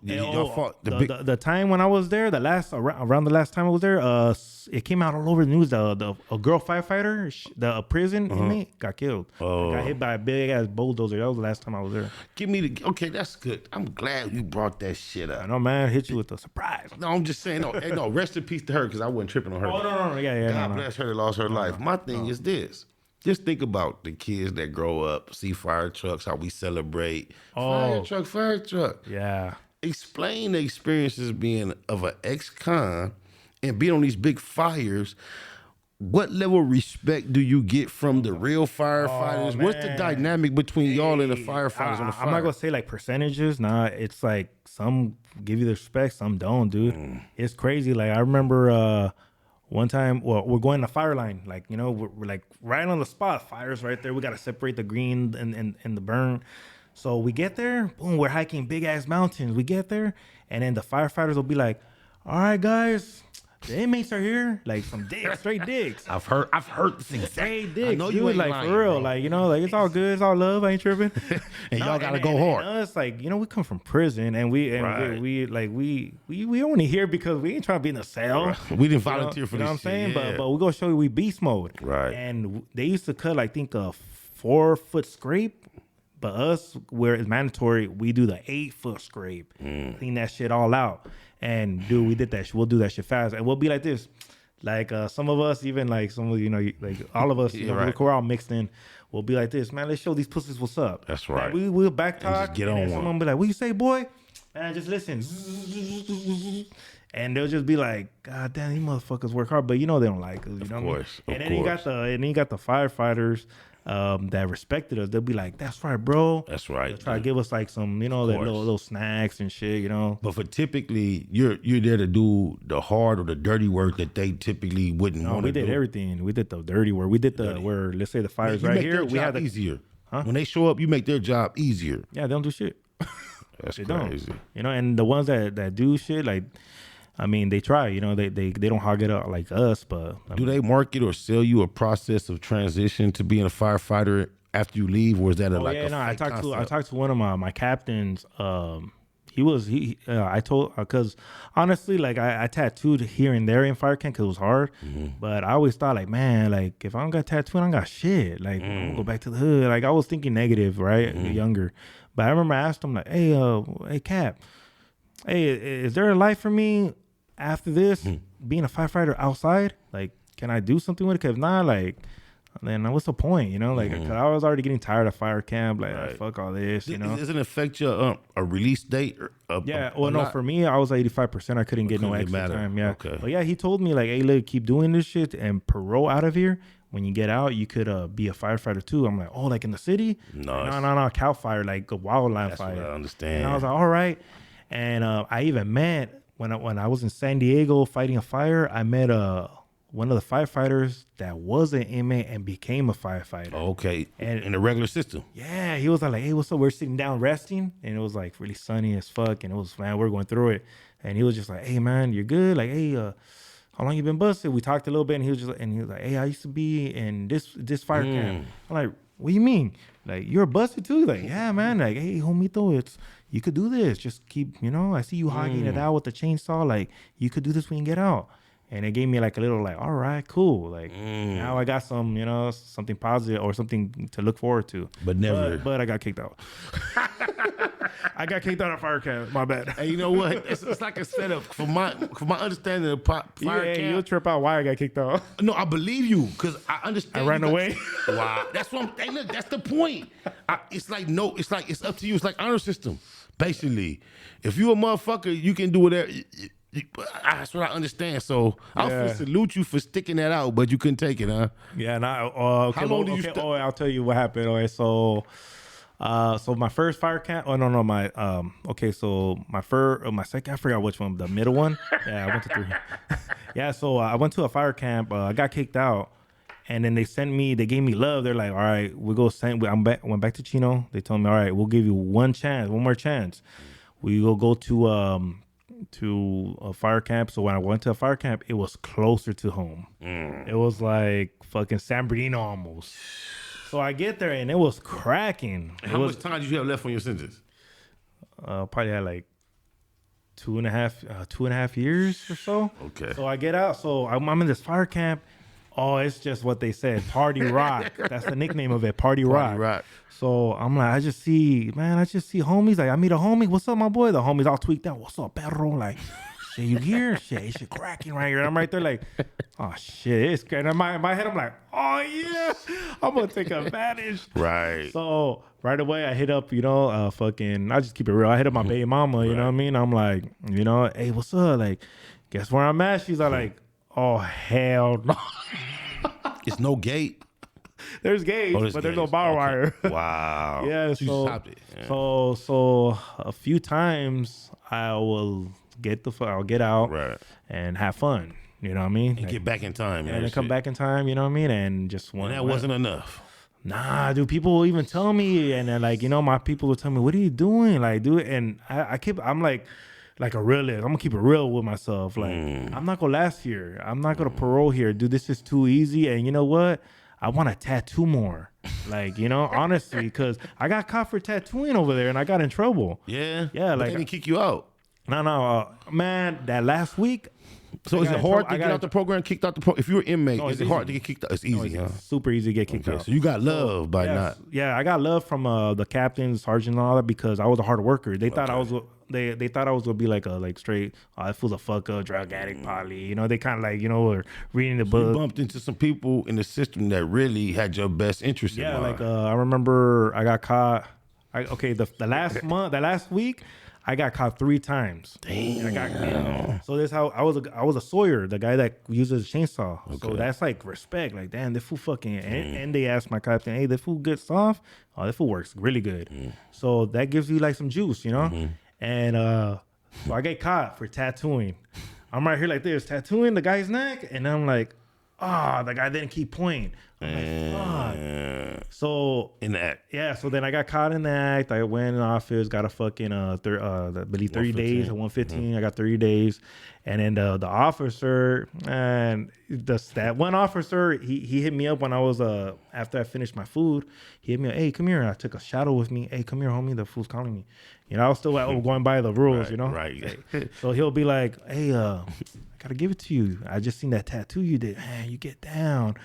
Y'all fought the time when I was there, around the last time I was there, it came out all over the news. A girl firefighter, the prison inmate got killed. Got hit by a big ass bulldozer. That was the last time I was there. Okay, that's good. I'm glad you brought that shit up. I know, man. Hit you with a surprise. No, I'm just saying. No, rest in peace to her because I wasn't tripping on her. Oh no, yeah. God bless her that lost her life. My thing is this. Just think about the kids that grow up, see fire trucks, how we celebrate. Fire truck. Yeah. Explain the experiences being of an ex-con and being on these big fires. What level of respect do you get from the real firefighters? What's the dynamic between y'all and the firefighters on the fire? I'm not going to say like percentages. Nah, it's like some give you the respect, some don't, dude. It's crazy. Like I remember... one time, we're going to fire line, like, you know, we're like right on the spot. Fire's right there. We got to separate the green and the burn. So we get there, boom, we're hiking big ass mountains. We get there, and then the firefighters will be like, all right, guys, the inmates are here. Like some dicks, straight dicks. I've heard this exact. Straight dicks, I know dude, you ain't like lying, for real. bro. Like, you know, like it's all good, it's all love. I ain't tripping. And y'all gotta go hard. And us, like, you know, we come from prison, and we only here because we ain't trying to be in the cell. Right. We didn't volunteer for this. You know what I'm saying? Yeah. But we gonna show you we beast mode. Right. And they used to cut, I think, a 4-foot scrape. But us, where it's mandatory, we do the 8-foot scrape. Clean that shit all out. And dude, we did that. We'll do that shit fast, and we'll be like this. Like some of us, even like some of like all of us, we're all mixed in. We'll be like this, man. Let's show these pussies what's up. That's right. Like, we'll back talk. Just get on one. Someone be like, "What you say, boy?" Man, just listen. And they'll just be like, "God damn, these motherfuckers work hard," but you know they don't like us. You know what I mean? And then you got the firefighters that respected us. They'll be like, "That's right, bro. That's right." They'll try to give us like some, you know, that little snacks and shit, you know. But for typically, you're there to do the hard or the dirty work that they typically wouldn't want to do. We did everything. We did the dirty work. We did where, let's say the fire's right here. We had easier. Huh? When they show up, you make their job easier. Yeah, they don't do shit. That's they crazy. Don't. You know, and the ones that do shit, like, I mean, they try. You know, they don't hog it up like us. But do they market or sell you a process of transition to being a firefighter after you leave, or is that I talked to one of my captains. I told, because honestly, like I tattooed here and there in fire camp because it was hard. But I always thought, like, man, like if I don't got tattooed, I don't got shit. Like I'm gonna go back to the hood. Like I was thinking negative, right? Younger. But I remember I asked him, like, hey Cap, hey, is there a life for me after this, being a firefighter outside? Like, can I do something with it? Cause if not, like, then what's the point? You know, like, cause I was already getting tired of fire camp. Like, fuck all this. You know, does it affect your a release date? For me, I was 85%. I couldn't get no extra time. Yeah, okay. But yeah, he told me like, hey, look, keep doing this shit and parole out of here. When you get out, you could be a firefighter too. I'm like, oh, like in the city? No, Cal Fire, like a wildland fire. What I understand. And I was like, all right. And I even met when I was in San Diego fighting a fire. I met one of the firefighters that was an inmate and became a firefighter. Okay, and in the regular system. Yeah, he was like, hey, what's up? We're sitting down resting, and it was like really sunny as fuck, and it was, man, we're going through it. And he was just like, hey, man, you're good? Like, hey, how long you been busted? We talked a little bit, and he was like, hey, I used to be in this fire camp. I'm like, what do you mean? Like, you're busted too? Like, yeah, man. Like, hey, homito, you could do this. Just keep, you know, I see you hogging it out with the chainsaw. Like, you could do this when you get out. And it gave me like a little like, all right, cool. Like now I got some, you know, something positive or something to look forward to. But never. But I got kicked out. I got kicked out of fire camp. My bad. Hey, you know what? It's like a setup for my understanding of fire camp. You'll trip out why I got kicked out. No, I believe you because I understand. I ran away. Wow, that's what I'm. Hey, look, that's the point. It's up to you. It's like honor system, basically. If you a motherfucker, you can do whatever. That's what I understand. So I'll salute you for sticking that out, but you couldn't take it, huh? Yeah. Okay. How long did you? I'll tell you what happened. Okay, so my first fire camp. Oh no, my So my second. I forgot which one. The middle one. Yeah, I went to 3. Yeah. So I went to a fire camp. I got kicked out, and then they gave me love. They're like, all right, we go send. Went back to Chino. They told me, all right, we'll give you one more chance. We will go to a fire camp. So when I went to a fire camp, it was closer to home. It was like fucking San Bernardino almost. So I get there and it was cracking. How much time did you have left on your sentence? Probably had like 2.5 years or so. Okay. So I get out. So I'm in this fire camp. Oh, it's just what they said. Party Rock. That's the nickname of it. Party Rock. So I'm like, I just see homies. Like, I meet a homie. What's up, my boy? The homie's all tweaked out. What's up, perro? Like, shit, you here? Shit cracking right here. And I'm right there like, oh, shit, it's great. And in my head, I'm like, oh, yeah. I'm going to take advantage. Right. So right away, I hit up, I'll just keep it real. I hit up my baby mama, you know what I mean? I'm like, hey, what's up? Like, guess where I'm at? She's like, oh, hell no. It's no gate. There's gates, but there's no barbed wire. Wow. Yeah, so so you stopped it. Yeah. So a few times I will I'll get out and have fun. You know what I mean? And get back in time. And then come back in time. You know what I mean? And just and that wasn't enough. Nah, dude. People will even tell me, and then my people will tell me, "What are you doing?" Like, do it. And I'm like a realist. I'm gonna keep it real with myself. Like, I'm not gonna last here. I'm not gonna parole here, dude. This is too easy. And you know what? I want to tattoo more. Like, honestly, because I got caught for tattooing over there and I got in trouble. Yeah? Yeah. But Like, they didn't kick you out. No, man, that last week. So is it hard to get out the program, kicked out the program? If you're an inmate, is it hard to get kicked out? It's easy, huh? Super easy to get kicked out. So you got love by yes, not. Yeah, I got love from the captain, sergeant, and all that because I was a hard worker. They thought I was. They thought I was gonna be like straight. That fool's a fuck up, drug addict, poly. They kind of were reading the book. You bumped into some people in the system that really had your best interest in mind. Yeah, like I remember I got caught. The last week. I got caught 3 times. Damn. So this how I was a sawyer, the guy that uses a chainsaw. Okay. So that's like respect. Like, damn, this fool fucking and they asked my captain, hey, this fool gets soft. Oh, this fool works really good. So that gives you like some juice, And so I get caught for tattooing. I'm right here like this, tattooing the guy's neck, and I'm like, the guy didn't keep pointing. I'm like, fuck. So in the act. Yeah, so then I got caught in the act. I went in the office, got a fucking I believe 30 days or 115. I got 30 days. And then the officer, and that one officer, he hit me up when I was after I finished my food. He hit me up, hey, come here. I took a shadow with me. Hey, come here, homie. The fool's calling me. I was still going by the rules, Right. So he'll be like, hey, I gotta give it to you. I just seen that tattoo you did. Man, you get down.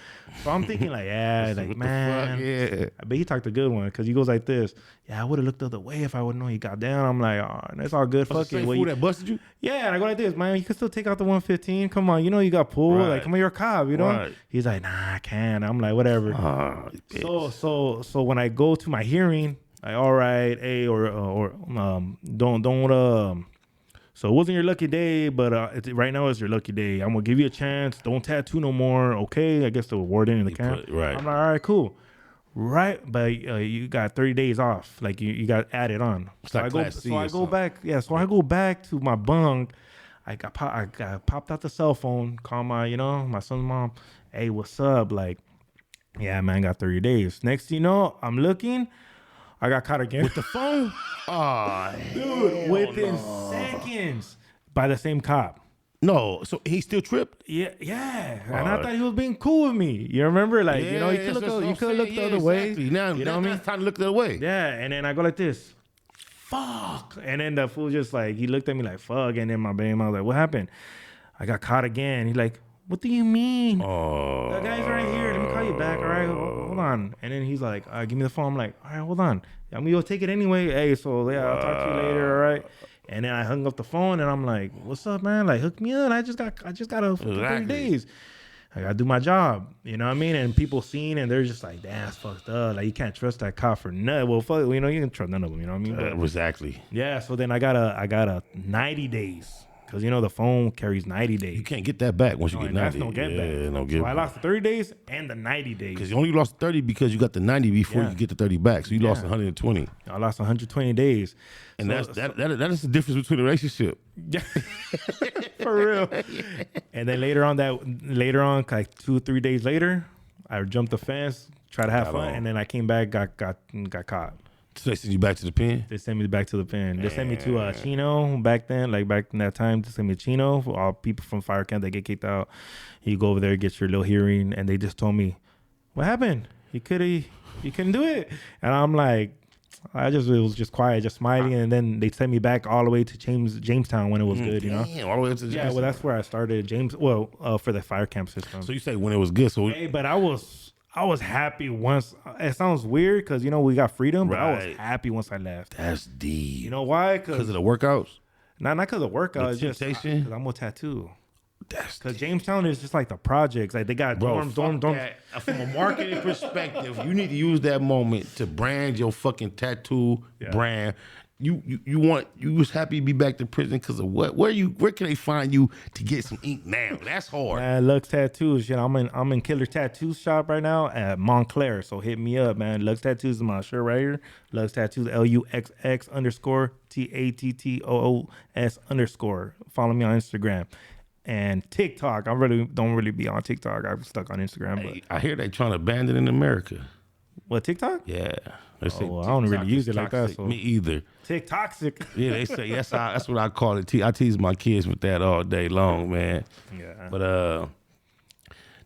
So I'm thinking like, yeah, like, man. Yeah. I bet he talked a good one because he goes like this. Yeah, I would have looked the other way if I would know he got down. I'm like, oh, that's all good. Fucking the same fool that busted you? Yeah, and I go like this, man. You can still take out the 115. Come on, you got pulled. Like, come on, you're a cop, Right. He's like, nah, I can't. I'm like, whatever. So when I go to my hearing, like, all right, hey, don't. So it wasn't your lucky day, but right now it's your lucky day. I'm gonna give you a chance. Don't tattoo no more. Okay, I guess the warden in the camp. Right. I'm like, all right, cool. Right, but you got 30 days off. Like you got added on. So I go back. Yeah, so I go back to my bunk. I got popped out the cell phone. Call my my son's mom. Hey, what's up? Like, yeah, man, got 30 days. Next thing you know, I'm looking. I got caught again with the phone. Dude, within seconds by the same cop. No, so he still tripped? Yeah. And I thought he was being cool with me. You remember? Like, you could have looked the other way. Now, you know what I mean? It's time to look the other way. Yeah, and then I go like this. Fuck. And then the fool just like, he looked at me like, fuck. And then my baby mom was like, what happened? I got caught again. He's like, what do you mean? Oh. The guy's right here. Let me call you back. All right, hold on. And then he's like, all right, give me the phone. I'm like, all right, hold on. I'm going to take it anyway. Hey, so yeah, I'll talk to you later. All right. And then I hung up the phone and I'm like, what's up, man? Like, hook me up. I just got a 30 days. I got to do my job. You know what I mean? And people seen and they're just like, damn, that's fucked up. Like, you can't trust that cop for nothing. Well, fuck, you can trust none of them. You know what I mean? But, exactly. Yeah. So then I got a 90 days. Because, the phone carries 90 days. You can't get that back once you get 90. That's no get back. So I lost the 30 days and the 90 days. Because you only lost 30 because you got the 90 before you get the 30 back. So you lost 120. I lost 120 days. And that is the difference between a relationship. For real. And then later on, like 2 or 3 days later, I jumped the fence, tried to have fun, and then I came back, got caught. So they sent you back to the pen? They sent me back to the pen. They sent me to Chino back then, like back in that time. They sent me to Chino for all people from fire camp that get kicked out. You go over there, get your little hearing, and they just told me, what happened? You couldn't do it. And I'm like, it was just quiet, just smiling, and then they sent me back all the way to Jamestown when it was good, you know. All the way to Jamestown. Yeah, well, that's where I started, for the fire camp system. So you say when it was good. So hey, but I was happy once. It sounds weird because we got freedom, but I was happy once I left. That's deep. You know why? Because of the workouts. Not because of workouts. It's just because I'm a tattoo. Because Jamestown is just like the projects. Like they got dorms. From a marketing perspective, you need to use that moment to brand your fucking tattoo brand. You was happy to be back to prison because of what? Where can they find you to get some ink now? That's hard. Man, Luxx Tattoos. I'm in Killer Tattoo Shop right now at Montclair. So hit me up, man. Luxx Tattoos is my shirt right here. Luxx Tattoos, LUXX_TATTOOS_. Follow me on Instagram. And TikTok, I don't really be on TikTok. I'm stuck on Instagram. Hey, I hear they trying to ban it in America. What, TikTok? Yeah. I don't really use it like that. So. Me either. TikToxic. Yeah, they say that's what I call it. I tease my kids with that all day long, man. Yeah. But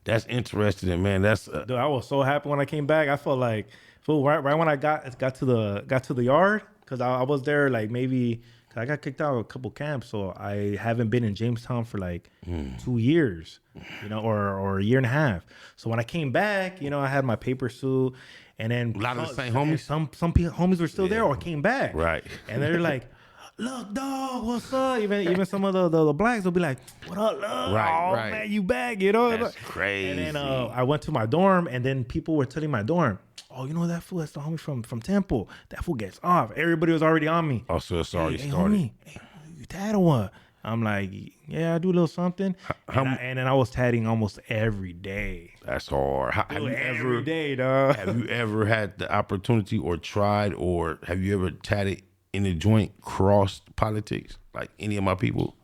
that's interesting, man. That's dude, I was so happy when I came back. I felt like right when I got to the yard, because I was there like maybe. I got kicked out of a couple camps, so I haven't been in Jamestown for like 2 years, or a year and a half. So when I came back, I had my paper suit, and then a lot of the same homies. Some homies were still there or came back, right? And they're like, "Look, dog, what's up?" Even some of the blacks will be like, "What up, love? Right. Man, you back?" That's crazy. And then I went to my dorm, and then people were telling my dorm, "Oh, that fool, that's the homie from Temple. That fool gets off." Everybody was already on me. Oh, so it's already started. Homie, hey, you tat or what? I'm like, yeah, I do a little something. And then I was tatting almost every day. That's hard. Every day, dog. Have you ever had the opportunity or tried, or have you ever tatted in the joint crossed politics? Like any of my people?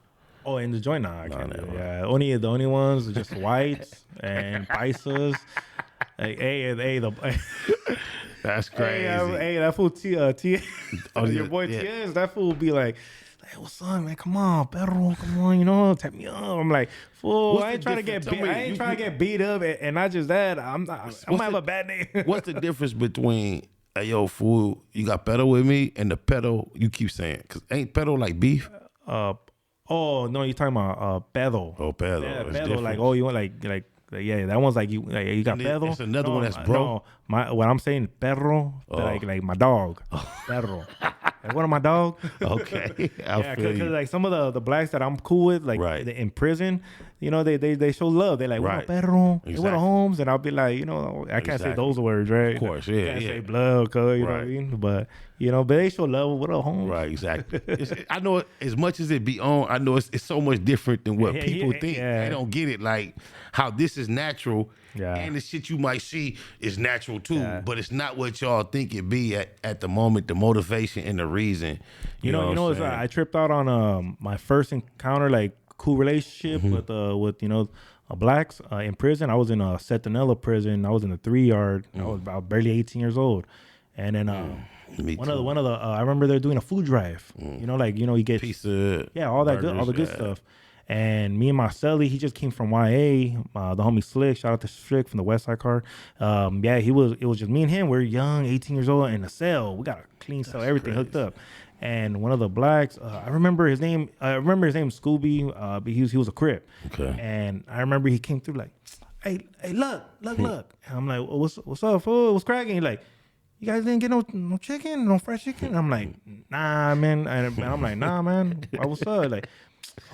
Oh, in the joint? Nah, I can't do it. Yeah, the only ones are just whites and paisas. That's crazy. Hey, that fool your boy TS, that fool would be like, "Hey, what's up, man? Come on, perro, come on, tap me up." I'm like, fool, I ain't trying to get beat. I ain't trying to get beat up, and not just that. I'm gonna have a bad day. What's the difference between yo, fool, you got pedo with me, and the pedo you keep saying? Because ain't pedo like beef? Oh no, you're talking about pedo. Oh, pedo. Yeah, pedo. Like, oh, you want like yeah, that one's like you got pedo. It's another one that's bro. No, what I'm saying, perro, like my dog, perro. Like one of my dog. Okay, because like some of the blacks that I'm cool with, like in prison, they show love. They like, what a perro, what a homes, and I'll be like, I can't say those words, right? Of course, yeah, can't say blood, cuz, you know what I mean? But but they show love with a homes. Right, exactly. I know as much as it be on, I know it's so much different than what people think. They don't get it, like how this is natural. Yeah. And the shit you might see is natural too, but it's not what y'all think it be at the moment. The motivation and the reason. You know I tripped out on my first encounter, like cool relationship with blacks in prison. I was in a Sentinella prison. I was in the 3 yard. I was about barely 18 years old, and then one of the I remember they're doing a food drive. You get pizza, all that good, all the good stuff. And me and my cellie, he just came from YA. The homie Slick, shout out to Slick from the West Side Car. It was just me and him. We're young, 18 years old, in a cell. We got a clean cell, everything hooked up. And one of the blacks, I remember his name Scooby. But he was a Crip. Okay. And I remember he came through like, hey, look. And I'm like, what's up, fool? What's cracking? He's like, you guys didn't get no chicken, no fresh chicken? I'm like, nah, man. And I'm like, nah, man. What's up? Like,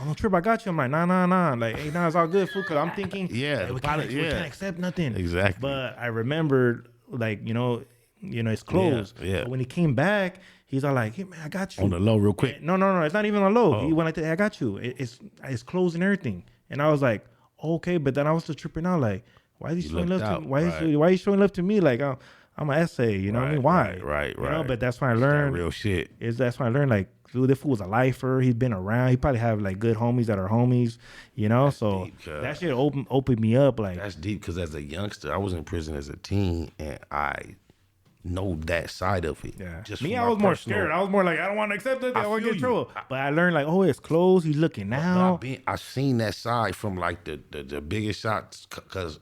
"Oh, no trip, I got you." I'm like, nah. Like, hey, nah, it's all good, fool. Cause I'm thinking, we can't accept nothing. Exactly. But I remembered, like, it's closed. Yeah. So when he came back, he's all like, "Hey, man, I got you." On the low, real quick. No, it's not even on low. He went like, "I got you. It's closed and everything." And I was like, okay, but then I was still tripping out, like, why is he showing love to me? Why are you showing love to me? Like, I'm an essay, what I mean? Why? Right. But that's when I learned real shit. That's when I learned, like, dude, this fool was a lifer. He's been around. He probably have like good homies that are homies, That's so deep, that shit opened me up. Like, that's deep, because as a youngster, I was in prison as a teen, and I know that side of it. Yeah. I was more scared. I was more like, I don't want to accept it. I want to get in trouble. But I learned, like, it's closed. He's looking now. I seen that side from like the biggest shots, because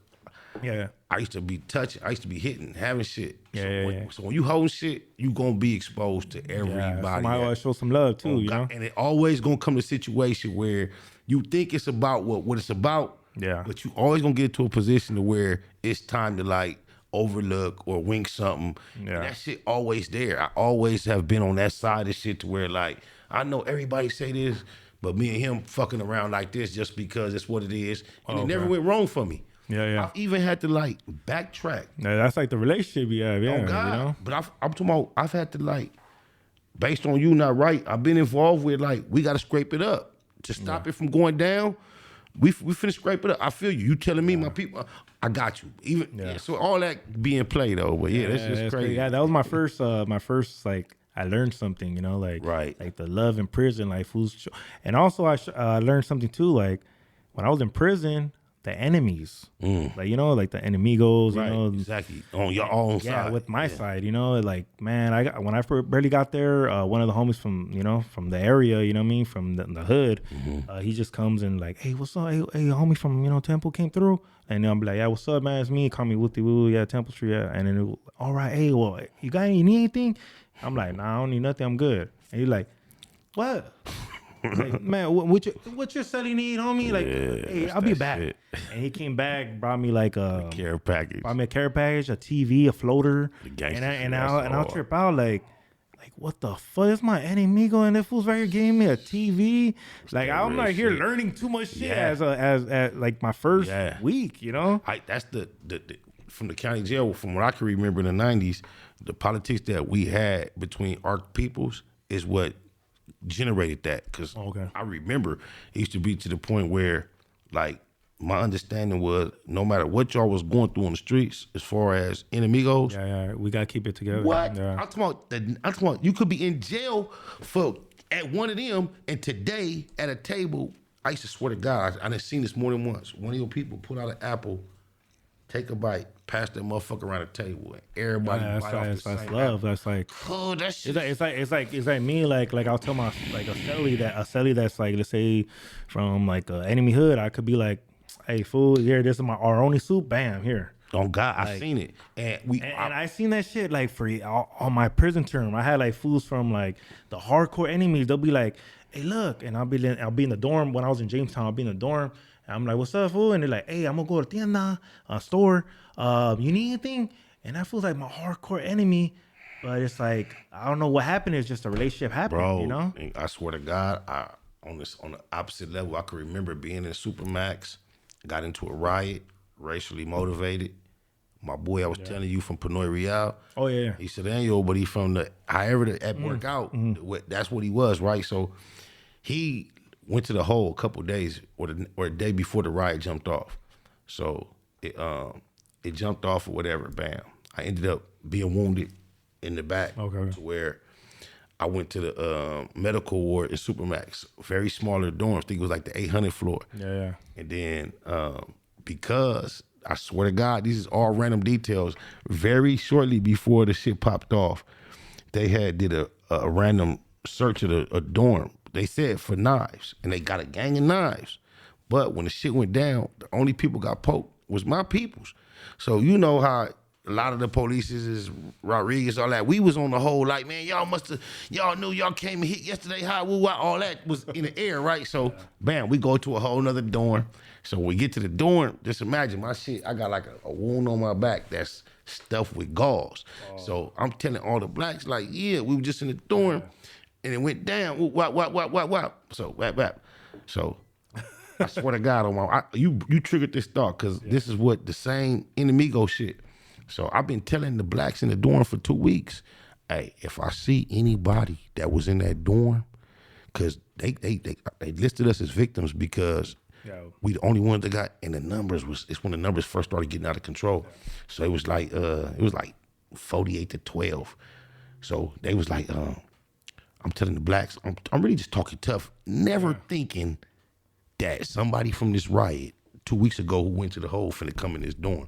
Yeah. I used to be touching. I used to be hitting, having shit. Yeah, So when you hold shit, you gonna be exposed to everybody. Somebody always show some love too, you know. And it always gonna come to a situation where you think it's about what it's about. Yeah. But you always gonna get to a position to where it's time to like overlook or wink something. Yeah. And that shit always there. I always have been on that side of shit to where like I know everybody say this, but me and him fucking around like this just because it's what it is, and it never went wrong for me. Yeah. I've even had to like backtrack. Yeah, that's like the relationship you have, yeah. Oh God. You know? But I'm talking about I've had to like, based on you not right, I've been involved with like we gotta scrape it up to stop it from going down. We finna scrape it up. I feel you. You telling me my people, I got you. Even so all that being played though, but that's just crazy. Yeah, that was my first like I learned something, you know, like like the love in prison, like fools. And also I learned something too, like when I was in prison, the enemies, like, you know, like the enemigos, you know, exactly on your own side. Yeah, with my side, you know, like, man, when I barely got there, one of the homies from the area, you know what I mean, from the hood, he just comes and like, hey, what's up? Hey, homie from, Temple came through. And then I'm like, yeah, what's up, man? It's me. Call me Wooty Woo. Yeah, Temple Street. Yeah. And then, all right, hey, well, you need anything? I'm like, nah, I don't need nothing. I'm good. And he's like, what? Like, man, what your celly need, homie? Like, hey, I'll be back. Shit. And he came back, brought me like a care package. Brought me a care package, a TV, a floater, and I'll trip out like what the fuck is my enemigo and that fool's right here giving me a TV? Like I'm like here learning too much shit as like my first week, you know. That's the from the county jail. From what I can remember in the '90s, the politics that we had between our peoples is what generated that, because I remember it used to be to the point where like my understanding was no matter what y'all was going through on the streets as far as enemigos, we gotta keep it together. What? I'm talking about you could be in jail for at one of them, and today at a table, I used to swear to God, I done seen this more than once. One of your people pull out an apple, take a bite, pass that motherfucker around the table, and everybody bite off the same that's love. apple. That's like, oh, that shit. It's like me, like I'll tell my like a celly that's like, let's say from like a enemy hood, I could be like, hey fool, here, this is our only soup, bam, here. Oh God, I seen it, and I seen that shit like for on my prison term. I had like fools from like the hardcore enemies. They'll be like, hey, look, and I'll be in the dorm when I was in Jamestown. I'll be in the dorm. And I'm like, what's up, fool? And they're like, hey, I'm gonna go to tienda, store. You need anything? And that feels like my hardcore enemy. But it's like, I don't know what happened. It's just a relationship happened, bro. You know? I swear to God, on the opposite level, I can remember being in Supermax, got into a riot, racially motivated. My boy, I was telling you from Pinoy Real. Oh yeah. He's Sedano, but he from however that work out. That's what he was, right? So he went to the hole a couple days or a day before the riot jumped off. So it jumped off or whatever. Bam. I ended up being wounded in the back to where I went to the medical ward in Supermax. Very smaller dorms. I think it was like the 800 floor. Yeah. And then because I swear to God, these is all random details. Very shortly before the shit popped off, they did a random search of a dorm. They said for knives, and they got a gang of knives. But when the shit went down, the only people got poked was my peoples. So you know how a lot of the police is Rodriguez, all that. We was on the whole like, man, y'all knew y'all came and hit yesterday, how, woo, wah, all that was in the air, right? So, bam, we go to a whole nother dorm. So when we get to the dorm, just imagine my shit, I got like a wound on my back that's stuffed with gauze. So I'm telling all the blacks, like, yeah, we were just in the dorm, and it went down, wop. So, wap. So I swear to God, you triggered this thought, because this is what the same enemigo shit. So I've been telling the blacks in the dorm for 2 weeks, hey, if I see anybody that was in that dorm, because they listed us as victims because we the only ones that got, and the numbers it's when the numbers first started getting out of control. So it was like 48 to 12. So they was like, I'm telling the blacks, I'm really just talking tough, never thinking that somebody from this riot 2 weeks ago who went to the hole finna come in this dorm.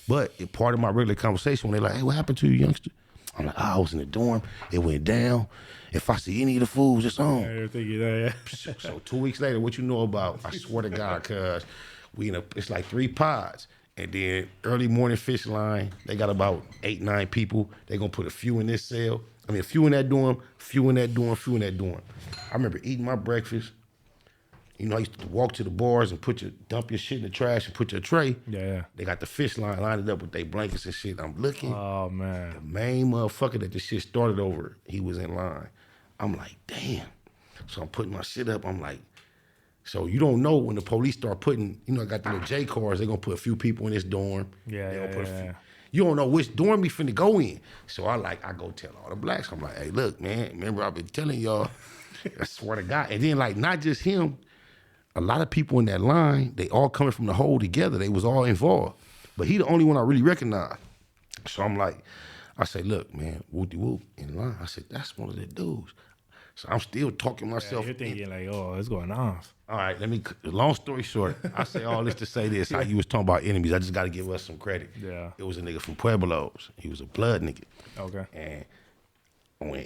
But part of my regular conversation, when they like, hey, what happened to you, youngster? I'm like, I was in the dorm. It went down. If I see any of the fools, it's on. So 2 weeks later, what you know about? I swear to God, cuz it's like 3 pods. And then early morning fish line, they got about 8, 9 people. They gonna put a few in this cell. I mean, a few in that dorm, few in that dorm, few in that dorm. I remember eating my breakfast. You know, I used to walk to the bars and dump your shit in the trash and put your tray. Yeah. They got the fish line lined up with their blankets and shit. I'm looking. Oh, man. The main motherfucker that the shit started over, he was in line. I'm like, damn. So I'm putting my shit up. I'm like, so you don't know when the police start putting, you know, I got the little J cars, they're gonna put a few people in this dorm. Yeah. You don't know which dorm we finna go in. So I go tell all the blacks, I'm like, hey, look, man, remember I've been telling y'all, I swear to God. And then like, not just him, a lot of people in that line, they all coming from the hole together. They was all involved. But he the only one I really recognized. So I'm like, I say, look, man, whoop-de-whoop in line. I said, that's one of the dudes. So I'm still talking myself. You're thinking like, oh, it's going off. All right, long story short, I say all this to say this, how you was talking about enemies. I just got to give us some credit. Yeah. It was a nigga from Pueblos. He was a blood nigga. Okay. And when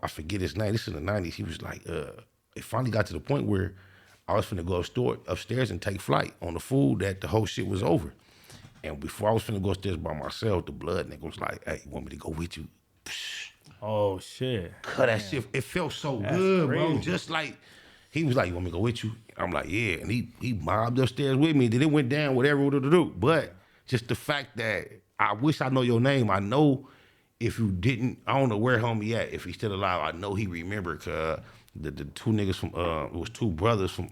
I forget his name, this is in the 90s, he was like, it finally got to the point where I was finna go upstairs and take flight on the food that the whole shit was over. And before I was finna go upstairs by myself, the blood nigga was like, hey, you want me to go with you? Oh, shit. Cut that shit. It felt so That's good, crazy. bro. Just like, he was like, you want me to go with you? I'm like, yeah. And he mobbed upstairs with me. Then it went down, whatever to do. But just the fact that I wish I know your name. I know if you didn't, I don't know where homie at. If he's still alive, I know he remembered, cause the two niggas from, it was two brothers from,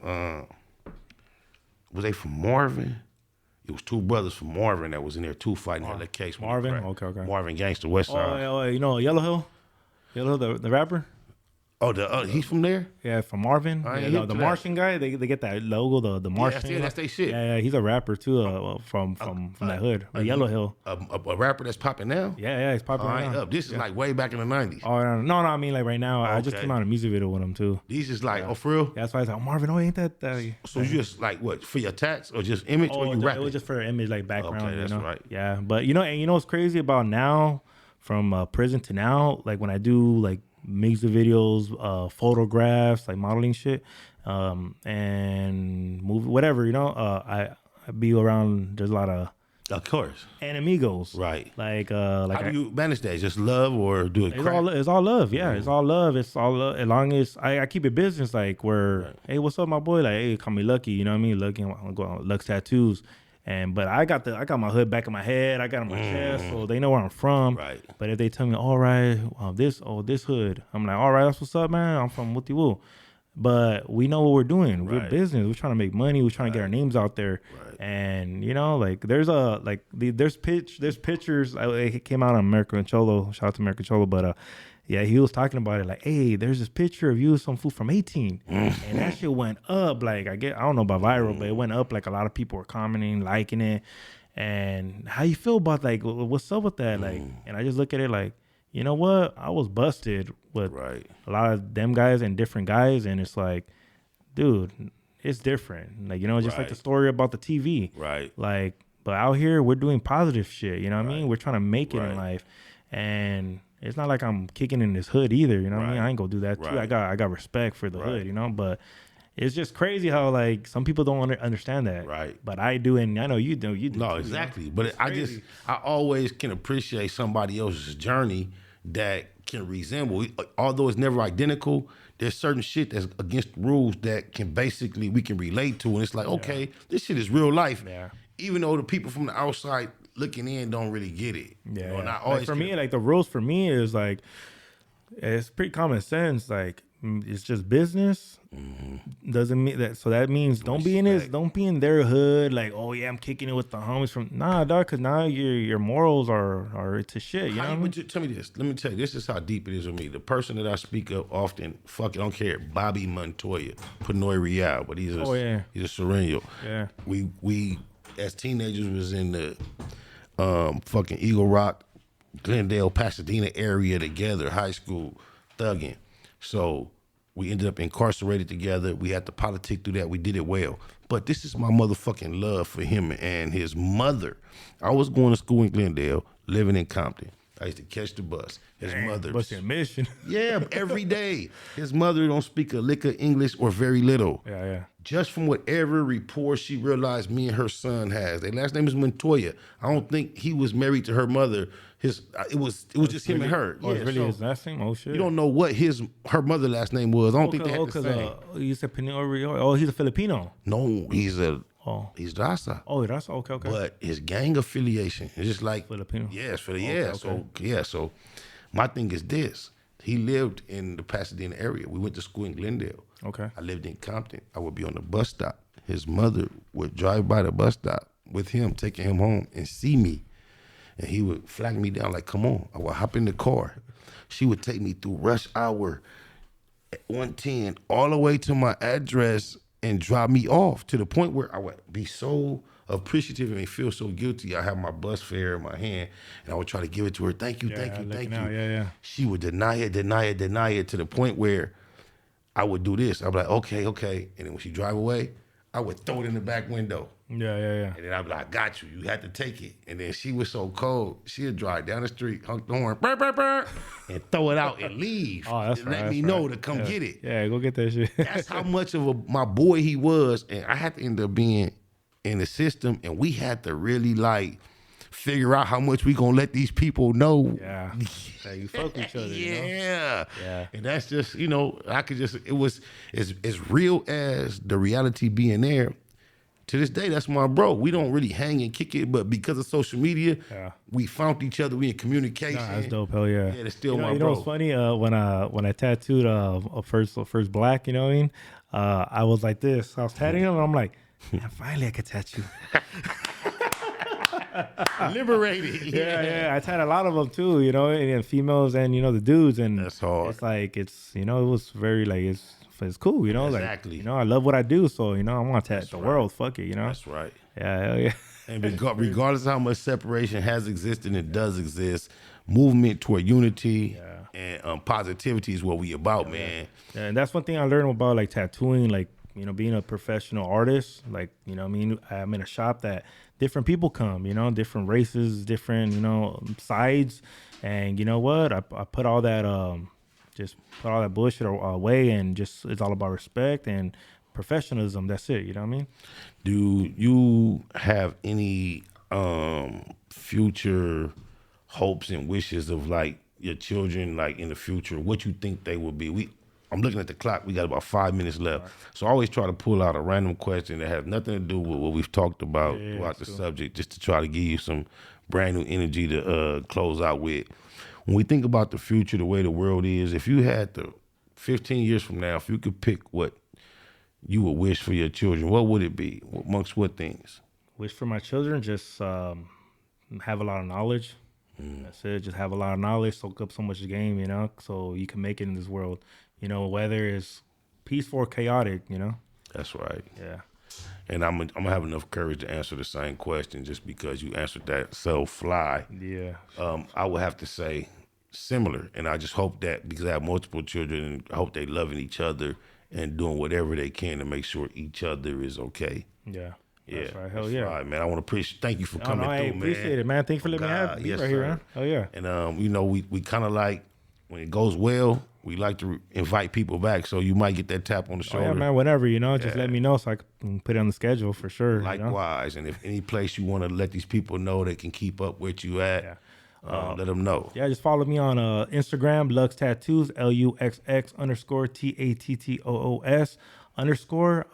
was they from Marvin? It was two brothers from Marvin that was in there too fighting that little case. Marvin? Okay. Marvin Gangster, West Side. Oh, you know Yellow Hill? Yellow Hill, the rapper? Oh, he's from there? Yeah, from Marvin. I ain't Yeah, hip the to Martian guy, they get that logo, the Martian. Yeah, that's their shit. Yeah, he's a rapper too, from that hood, Yellow Hill. A rapper that's popping now? Yeah, he's popping right now. This is like way back in the 90s. Oh, no, I mean like right now. I just Okay. came out a music video with him too. These is like, oh, for real? Yeah, that's why I was like, Marvin, oh, ain't that? So you just like what, for your tats or just image or you rapping? It was just for image, like background. Okay, that's you know? right. Yeah, but you know what's crazy about now, from prison to now, like when I do like music videos, photographs, like modeling shit, and movie, whatever, I be around. There's a lot of course, enemigos, right? Like how do you manage that? Just love or do it? It's all love. Yeah, it's all love. It's all love. As long as I keep it business, like where, right. Hey, what's up, my boy? Like, hey, call me Lucky. You know what I mean? Lucky. I'm going on Luxx Tattoos. But I got my hood back in my head. I got it on my chest, so they know where I'm from. Right. But if they tell me, all right, this hood, I'm like, all right, that's what's up, man. I'm from Wooty Woo. But we know what we're doing. Right. We're business. We're trying to make money. We're trying to get our names out there. Right. And like there's pictures. It came out on American Cholo. Shout out to American Cholo. But yeah, he was talking about it like, hey, there's this picture of you with some food from 18. And that shit went up. Like, I don't know about viral, but it went up. Like, a lot of people were commenting, liking it. And how you feel about, like, what's up with that? Like, and I just look at it like, you know what? I was busted with a lot of them guys and different guys. And it's like, dude, it's different. Like, just like the story about the TV. Right. Like, but out here, we're doing positive shit. You know what I mean? We're trying to make it in life. And it's not like I'm kicking in this hood either, you know what I mean? I ain't gonna do that too. I got respect for the hood, but it's just crazy how like some people don't understand that. Right. But I do, and I know you do. You do. No, too, exactly. But I always can appreciate somebody else's journey that can resemble. Although it's never identical, there's certain shit that's against the rules that we can relate to, and it's like, okay, this shit is real life. Yeah. Even though the people from the outside looking in don't really get it. Yeah. And I always like for me, like the rules for me is like, it's pretty common sense. Like, it's just business. Doesn't mean that. So that means don't be in their hood. Like, oh yeah, I'm kicking it with the homies from. Nah, dog. Because now your morals are to shit. You know what I mean? Tell me this. Let me tell you. This is how deep it is with me. The person that I speak of often, fuck it, I don't care. Bobby Montoya, Pinoy Real, but he's a Sereno. Yeah. We as teenagers was in the fucking Eagle Rock, Glendale, Pasadena area together, high school, thugging. So we ended up incarcerated together. We had to politic through that. We did it well. But this is my motherfucking love for him and his mother. I was going to school in Glendale, living in Compton. I used to catch the bus. His mother. What's your mission? Yeah, every day. His mother don't speak a lick of English or very little. Yeah. just from whatever rapport she realized me and her son has. Their last name is Montoya. I don't think he was married to her mother. It was just him and her. Oh, it's really his last name? Oh, shit. You don't know what her mother last name was. I don't think they had the same. You said oh, he's a Filipino. No, he's Raza. Oh, that's okay. But his gang affiliation is just like Filipino. Yes, Okay. So my thing is this. He lived in the Pasadena area. We went to school in Glendale. Okay. I lived in Compton. I would be on the bus stop. His mother would drive by the bus stop with him, taking him home, and see me. And he would flag me down like, come on. I would hop in the car. She would take me through rush hour at 110 all the way to my address and drop me off to the point where I would be so appreciative and feel so guilty. I have my bus fare in my hand, and I would try to give it to her. Thank you. Yeah. She would deny it to the point where I would do this. I'd be like, okay. And then when she drive away, I would throw it in the back window. Yeah. And then I'd be like, I got you. You had to take it. And then she was so cold, she'd drive down the street, honk the horn, burr, burr, burr, and throw it out and leave. Oh, that's and right. let me know to come get it. Yeah, go get that shit. That's how much of my boy he was. And I had to end up being in the system, and we had to really like figure out how much we gonna let these people know. Yeah. You fuck with each other. Yeah. Yeah. And that's just, it was as real as the reality being there. To this day, that's my bro. We don't really hang and kick it, but because of social media, we found each other. We in communication. Nah, that's dope. Hell yeah. Yeah, that's still my bro. You know what's funny? When I tattooed first black, you know what I mean? I was like this. I was tattooing him, and I'm like, yeah, finally I could tattoo. Liberated. Yeah. I tattooed a lot of them too, and females and the dudes, and that's hard. It's like it was very like it's cool, Exactly. Like I love what I do, so I want to tattoo the world. Fuck it, That's right. Yeah, hell yeah. And regardless of how much separation has existed and it does exist, movement toward unity and positivity is what we about, man. Yeah, and that's one thing I learned about like tattooing, like being a professional artist. Like I'm in a shop that different people come, different races, different sides, and you know what? I put all that just put all that bullshit away, and just it's all about respect and professionalism. That's it. You know what I mean? Do you have any future hopes and wishes of like your children, like in the future, what you think they will be? I'm looking at the clock. We got about 5 minutes left. Right. So I always try to pull out a random question that has nothing to do with what we've talked about throughout the subject, just to try to give you some brand new energy to close out with. When we think about the future, the way the world is, if you had 15 years from now, if you could pick what you would wish for your children, what would it be? Amongst what things? Wish for my children, just have a lot of knowledge. That's it. Just have a lot of knowledge, soak up so much game, so you can make it in this world. Whether it's peaceful or chaotic, That's right. Yeah. And I'm gonna have enough courage to answer the same question just because you answered that so fly. Yeah. I would have to say similar, and I just hope that because I have multiple children, and I hope they loving each other and doing whatever they can to make sure each other is okay. Yeah. Yeah. That's right. Hell yeah. Right, man. I want to thank you for coming through, man. I appreciate it, man. Thanks for letting me be right here, man. Hell yeah. And we kind of like when it goes well, we like to invite people back, so you might get that tap on the shoulder. Yeah, man, whenever, just let me know so I can put it on the schedule for sure. Likewise, and if any place you want to let these people know they can keep up with you at, let them know. Yeah, just follow me on Instagram, Luxx Tattoos, LUXX_TATTOOS_.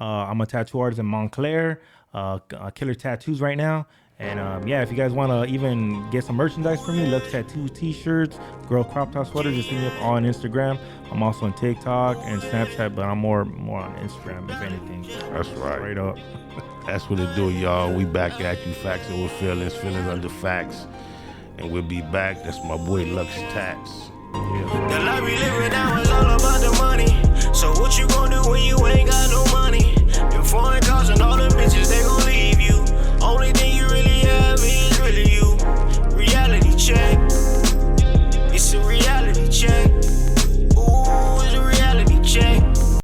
I'm a tattoo artist in Montclair, Killer Tattoos right now. And if you guys want to even get some merchandise from me, Luxx Tattoo t-shirts, girl crop top sweaters, just hit me up on Instagram. I'm also on TikTok and Snapchat, but I'm more on Instagram, if anything. That's right. Straight up. That's what it do, y'all. We back at you. Factz Ova Feelinz, feelings under facts. And we'll be back. That's my boy Luxx Tats. Yeah. The life we living now is all about the money.